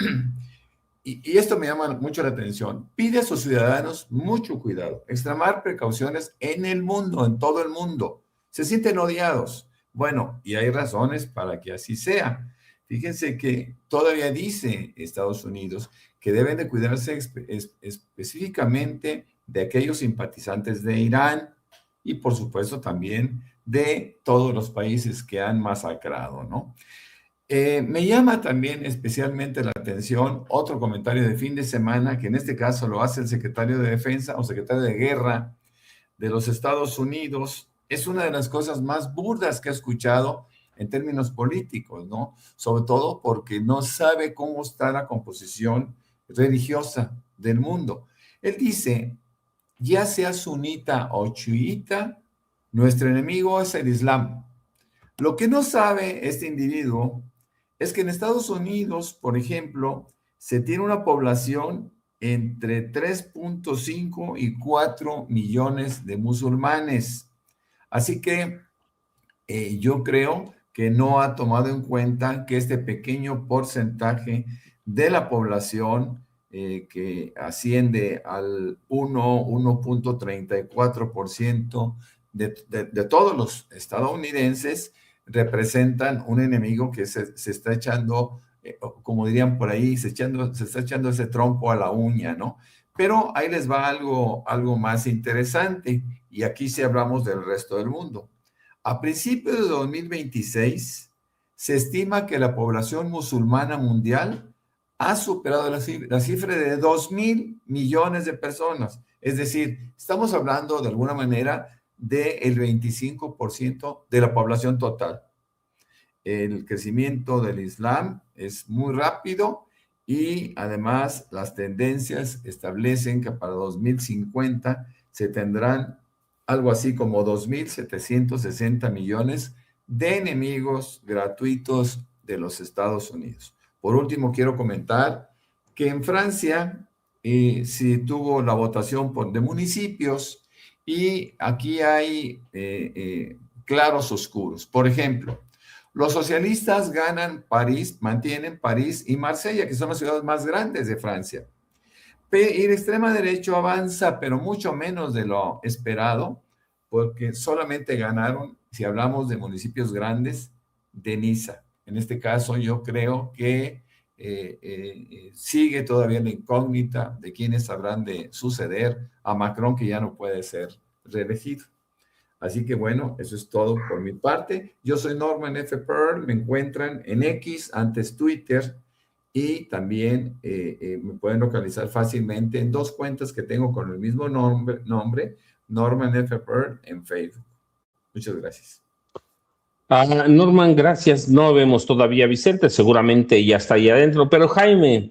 y esto me llama mucho la atención, pide a sus ciudadanos mucho cuidado, extremar precauciones en el mundo, en todo el mundo. Se sienten odiados. Bueno, y hay razones para que así sea. Fíjense que todavía dice Estados Unidos que deben de cuidarse específicamente de aquellos simpatizantes de Irán y por supuesto también de todos los países que han masacrado, ¿no? Me llama también especialmente la atención otro comentario de fin de semana, que en este caso lo hace el secretario de Defensa o secretario de Guerra de los Estados Unidos. Es una de las cosas más burdas que he escuchado en términos políticos, ¿no? Sobre todo porque no sabe cómo está la composición religiosa del mundo. Él dice, ya sea sunita o chiita, nuestro enemigo es el Islam. Lo que no sabe este individuo es que en Estados Unidos, por ejemplo, se tiene una población entre 3.5 y 4 millones de musulmanes. Así que yo creo que no ha tomado en cuenta que este pequeño porcentaje de la población que asciende al 1.34% de todos los estadounidenses representan un enemigo que se está echando, como dirían por ahí, se está echando ese trompo a la uña, ¿no? Pero ahí les va algo más interesante, y aquí sí hablamos del resto del mundo. A principios de 2026, se estima que la población musulmana mundial ha superado la cifra de 2.000 millones de personas. Es decir, estamos hablando de alguna manera del 25% de la población total. El crecimiento del Islam es muy rápido y además las tendencias establecen que para 2050 se tendrán algo así como 2.760 millones de enemigos gratuitos de los Estados Unidos. Por último, quiero comentar que en Francia se tuvo la votación de municipios y aquí hay claros oscuros. Por ejemplo, los socialistas ganan París, mantienen París y Marsella, que son las ciudades más grandes de Francia. Y la extrema derecha avanza, pero mucho menos de lo esperado, porque solamente ganaron, si hablamos de municipios grandes, de Niza. En este caso, yo creo que sigue todavía la incógnita de quiénes habrán de suceder a Macron, que ya no puede ser reelegido. Así que bueno, eso es todo por mi parte. Yo soy Norman F. Pearl, me encuentran en X, antes Twitter, y también me pueden localizar fácilmente en dos cuentas que tengo con el mismo nombre, Norman F. Pearl en Facebook. Muchas gracias. Norman, gracias. No vemos todavía a Vicente, seguramente ya está ahí adentro, pero Jaime,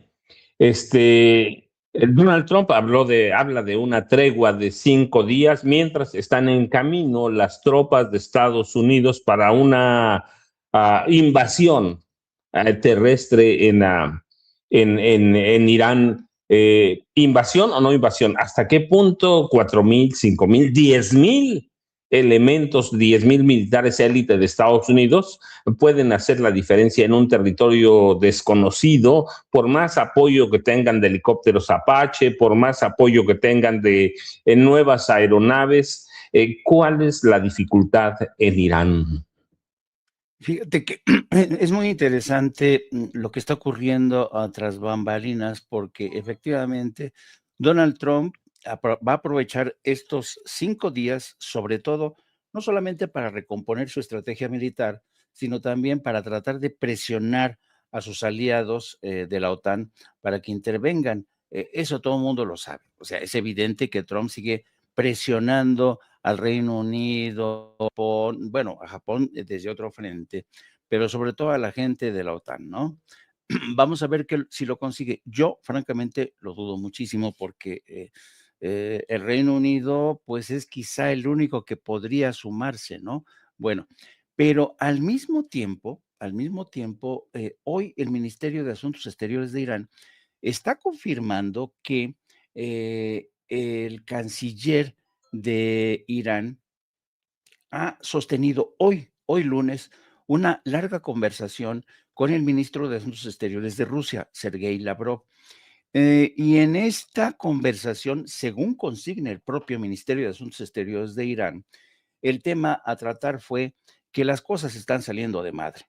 Donald Trump habla de una tregua de 5 días mientras están en camino las tropas de Estados Unidos para una invasión terrestre en Irán. ¿Invasión o no invasión? ¿Hasta qué punto 4,000, 5,000, 10,000 elementos, 10,000 militares élite de Estados Unidos pueden hacer la diferencia en un territorio desconocido, por más apoyo que tengan de helicópteros Apache, por más apoyo que tengan de nuevas aeronaves? ¿Cuál es la dificultad en Irán? Fíjate que es muy interesante lo que está ocurriendo tras bambalinas, porque efectivamente Donald Trump va a aprovechar estos 5 días, sobre todo, no solamente para recomponer su estrategia militar, sino también para tratar de presionar a sus aliados de la OTAN para que intervengan. Eso todo el mundo lo sabe. O sea, es evidente que Trump sigue presionando al Reino Unido, bueno, a Japón desde otro frente, pero sobre todo a la gente de la OTAN, ¿no? Vamos a ver si lo consigue. Yo, francamente, lo dudo muchísimo porque el Reino Unido, pues es quizá el único que podría sumarse, ¿no? Bueno, pero al mismo tiempo, hoy el Ministerio de Asuntos Exteriores de Irán está confirmando que el canciller de Irán ha sostenido hoy hoy lunes, una larga conversación con el ministro de Asuntos Exteriores de Rusia, Sergei Lavrov. Y en esta conversación, según consigna el propio Ministerio de Asuntos Exteriores de Irán, el tema a tratar fue que las cosas están saliendo de madre.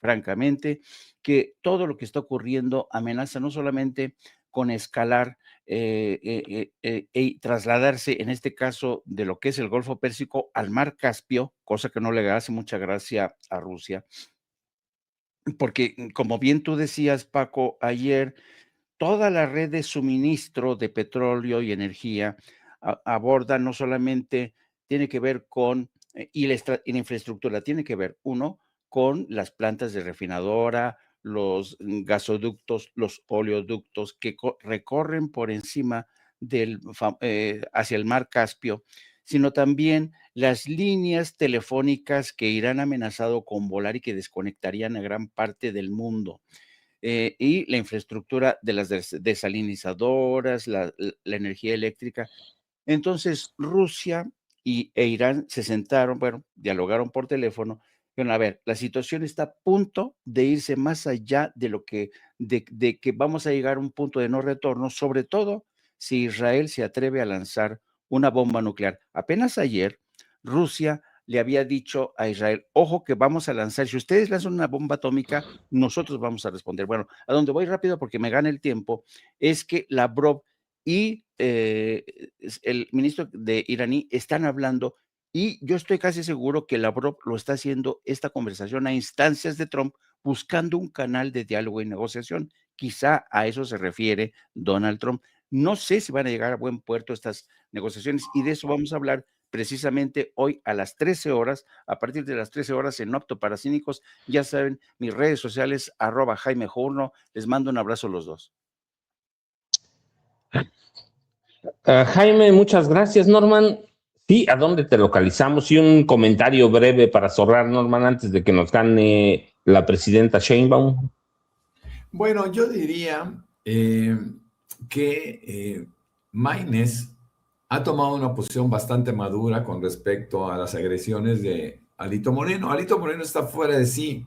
Francamente, que todo lo que está ocurriendo amenaza no solamente con escalar y trasladarse, en este caso, de lo que es el Golfo Pérsico al Mar Caspio, cosa que no le hace mucha gracia a Rusia, porque como bien tú decías, Paco, ayer, toda la red de suministro de petróleo y energía aborda no solamente, tiene que ver con, y la infraestructura, tiene que ver, uno, con las plantas de refinadora, los gasoductos, los oleoductos que recorren por encima hacia el mar Caspio, sino también las líneas telefónicas que Irán ha amenazado con volar y que desconectarían a gran parte del mundo. Y la infraestructura de las desalinizadoras, la energía eléctrica. Entonces, Rusia e Irán se sentaron, bueno, dialogaron por teléfono. Dijeron, a ver, la situación está a punto de irse más allá de lo que, de que vamos a llegar a un punto de no retorno, sobre todo si Israel se atreve a lanzar una bomba nuclear. Apenas ayer, Rusia le había dicho a Israel, ojo que vamos a lanzar, si ustedes lanzan una bomba atómica, nosotros vamos a responder. Bueno, a donde voy rápido porque me gana el tiempo, es que Lavrov y el ministro de iraní están hablando, y yo estoy casi seguro que Lavrov lo está haciendo esta conversación a instancias de Trump, buscando un canal de diálogo y negociación. Quizá a eso se refiere Donald Trump. No sé si van a llegar a buen puerto estas negociaciones, y de eso vamos a hablar precisamente hoy a las 13 horas, a partir de las 13 horas en Opto para Cínicos. Ya saben, mis redes sociales, @Jaime Journo. Les mando un abrazo a los dos. Jaime, muchas gracias, Norman. Sí, ¿a dónde te localizamos? Y un comentario breve para cerrar, Norman, antes de que nos gane la presidenta Sheinbaum. Bueno, yo diría que Maínez ha tomado una posición bastante madura con respecto a las agresiones de Alito Moreno. Alito Moreno está fuera de sí,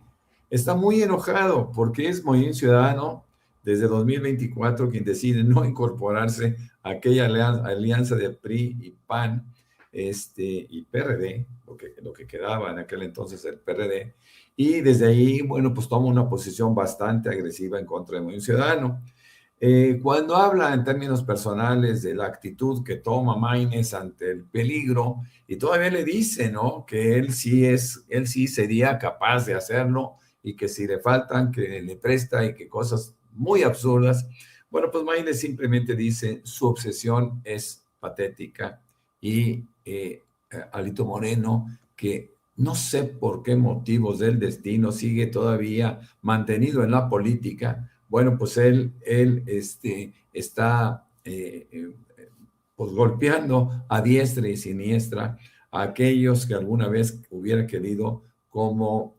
está muy enojado porque es Movimiento Ciudadano desde 2024 quien decide no incorporarse a aquella alianza de PRI y PAN y PRD, lo que quedaba en aquel entonces el PRD, y desde ahí, bueno, pues toma una posición bastante agresiva en contra del Movimiento Ciudadano. Cuando habla en términos personales de la actitud que toma Maínez ante el peligro, y todavía le dice, ¿no?, que él sí sería capaz de hacerlo y que si le faltan, que le presta y que cosas muy absurdas. Bueno, pues Maínez simplemente dice, su obsesión es patética, y Alito Moreno, que no sé por qué motivos del destino sigue todavía mantenido en la política. Bueno, pues él está pues golpeando a diestra y siniestra a aquellos que alguna vez hubiera querido como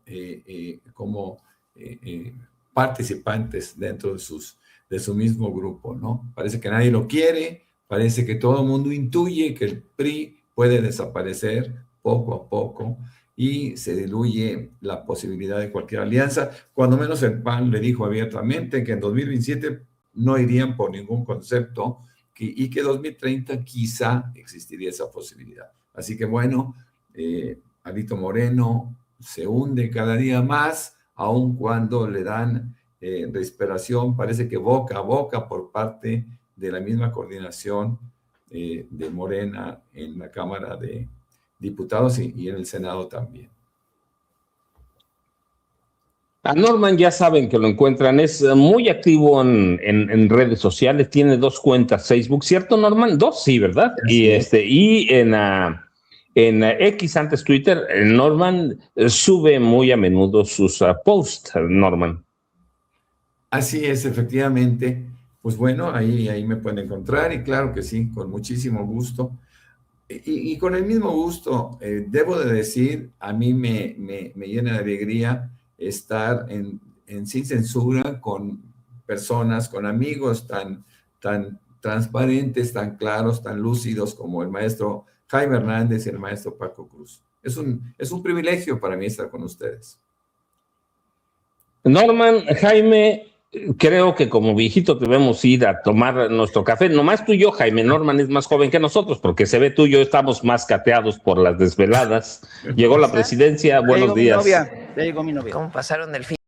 participantes dentro de su mismo grupo, ¿no? Parece que nadie lo quiere, parece que todo el mundo intuye que el PRI puede desaparecer poco a poco, y se diluye la posibilidad de cualquier alianza. Cuando menos el PAN le dijo abiertamente que en 2027 no irían por ningún concepto, y que en 2030 quizá existiría esa posibilidad. Así que bueno, Alito Moreno se hunde cada día más, aun cuando le dan respiración, parece que boca a boca por parte de la misma coordinación de Morena en la Cámara de Diputados y en el Senado también. A Norman ya saben que lo encuentran, es muy activo en redes sociales, tiene 2 cuentas Facebook, ¿cierto, Norman? 2, sí, ¿verdad? Sí. Y en X, antes Twitter, Norman sube muy a menudo sus posts, Norman. Así es, efectivamente. Pues bueno, ahí me pueden encontrar, y claro que sí, con muchísimo gusto. Y con el mismo gusto, debo de decir, a mí me llena de alegría estar en Sin Censura con personas, con amigos tan transparentes, tan claros, tan lúcidos como el maestro Jaime Hernández y el maestro Paco Cruz. es un privilegio para mí estar con ustedes. Norman, Jaime, creo que como viejito debemos ir a tomar nuestro café. Nomás tú y yo, Jaime. Norman es más joven que nosotros, porque se ve tú y yo estamos más cateados por las desveladas. Llegó la presidencia, buenos días. Ya llegó mi novia. ¿Cómo pasaron el fin?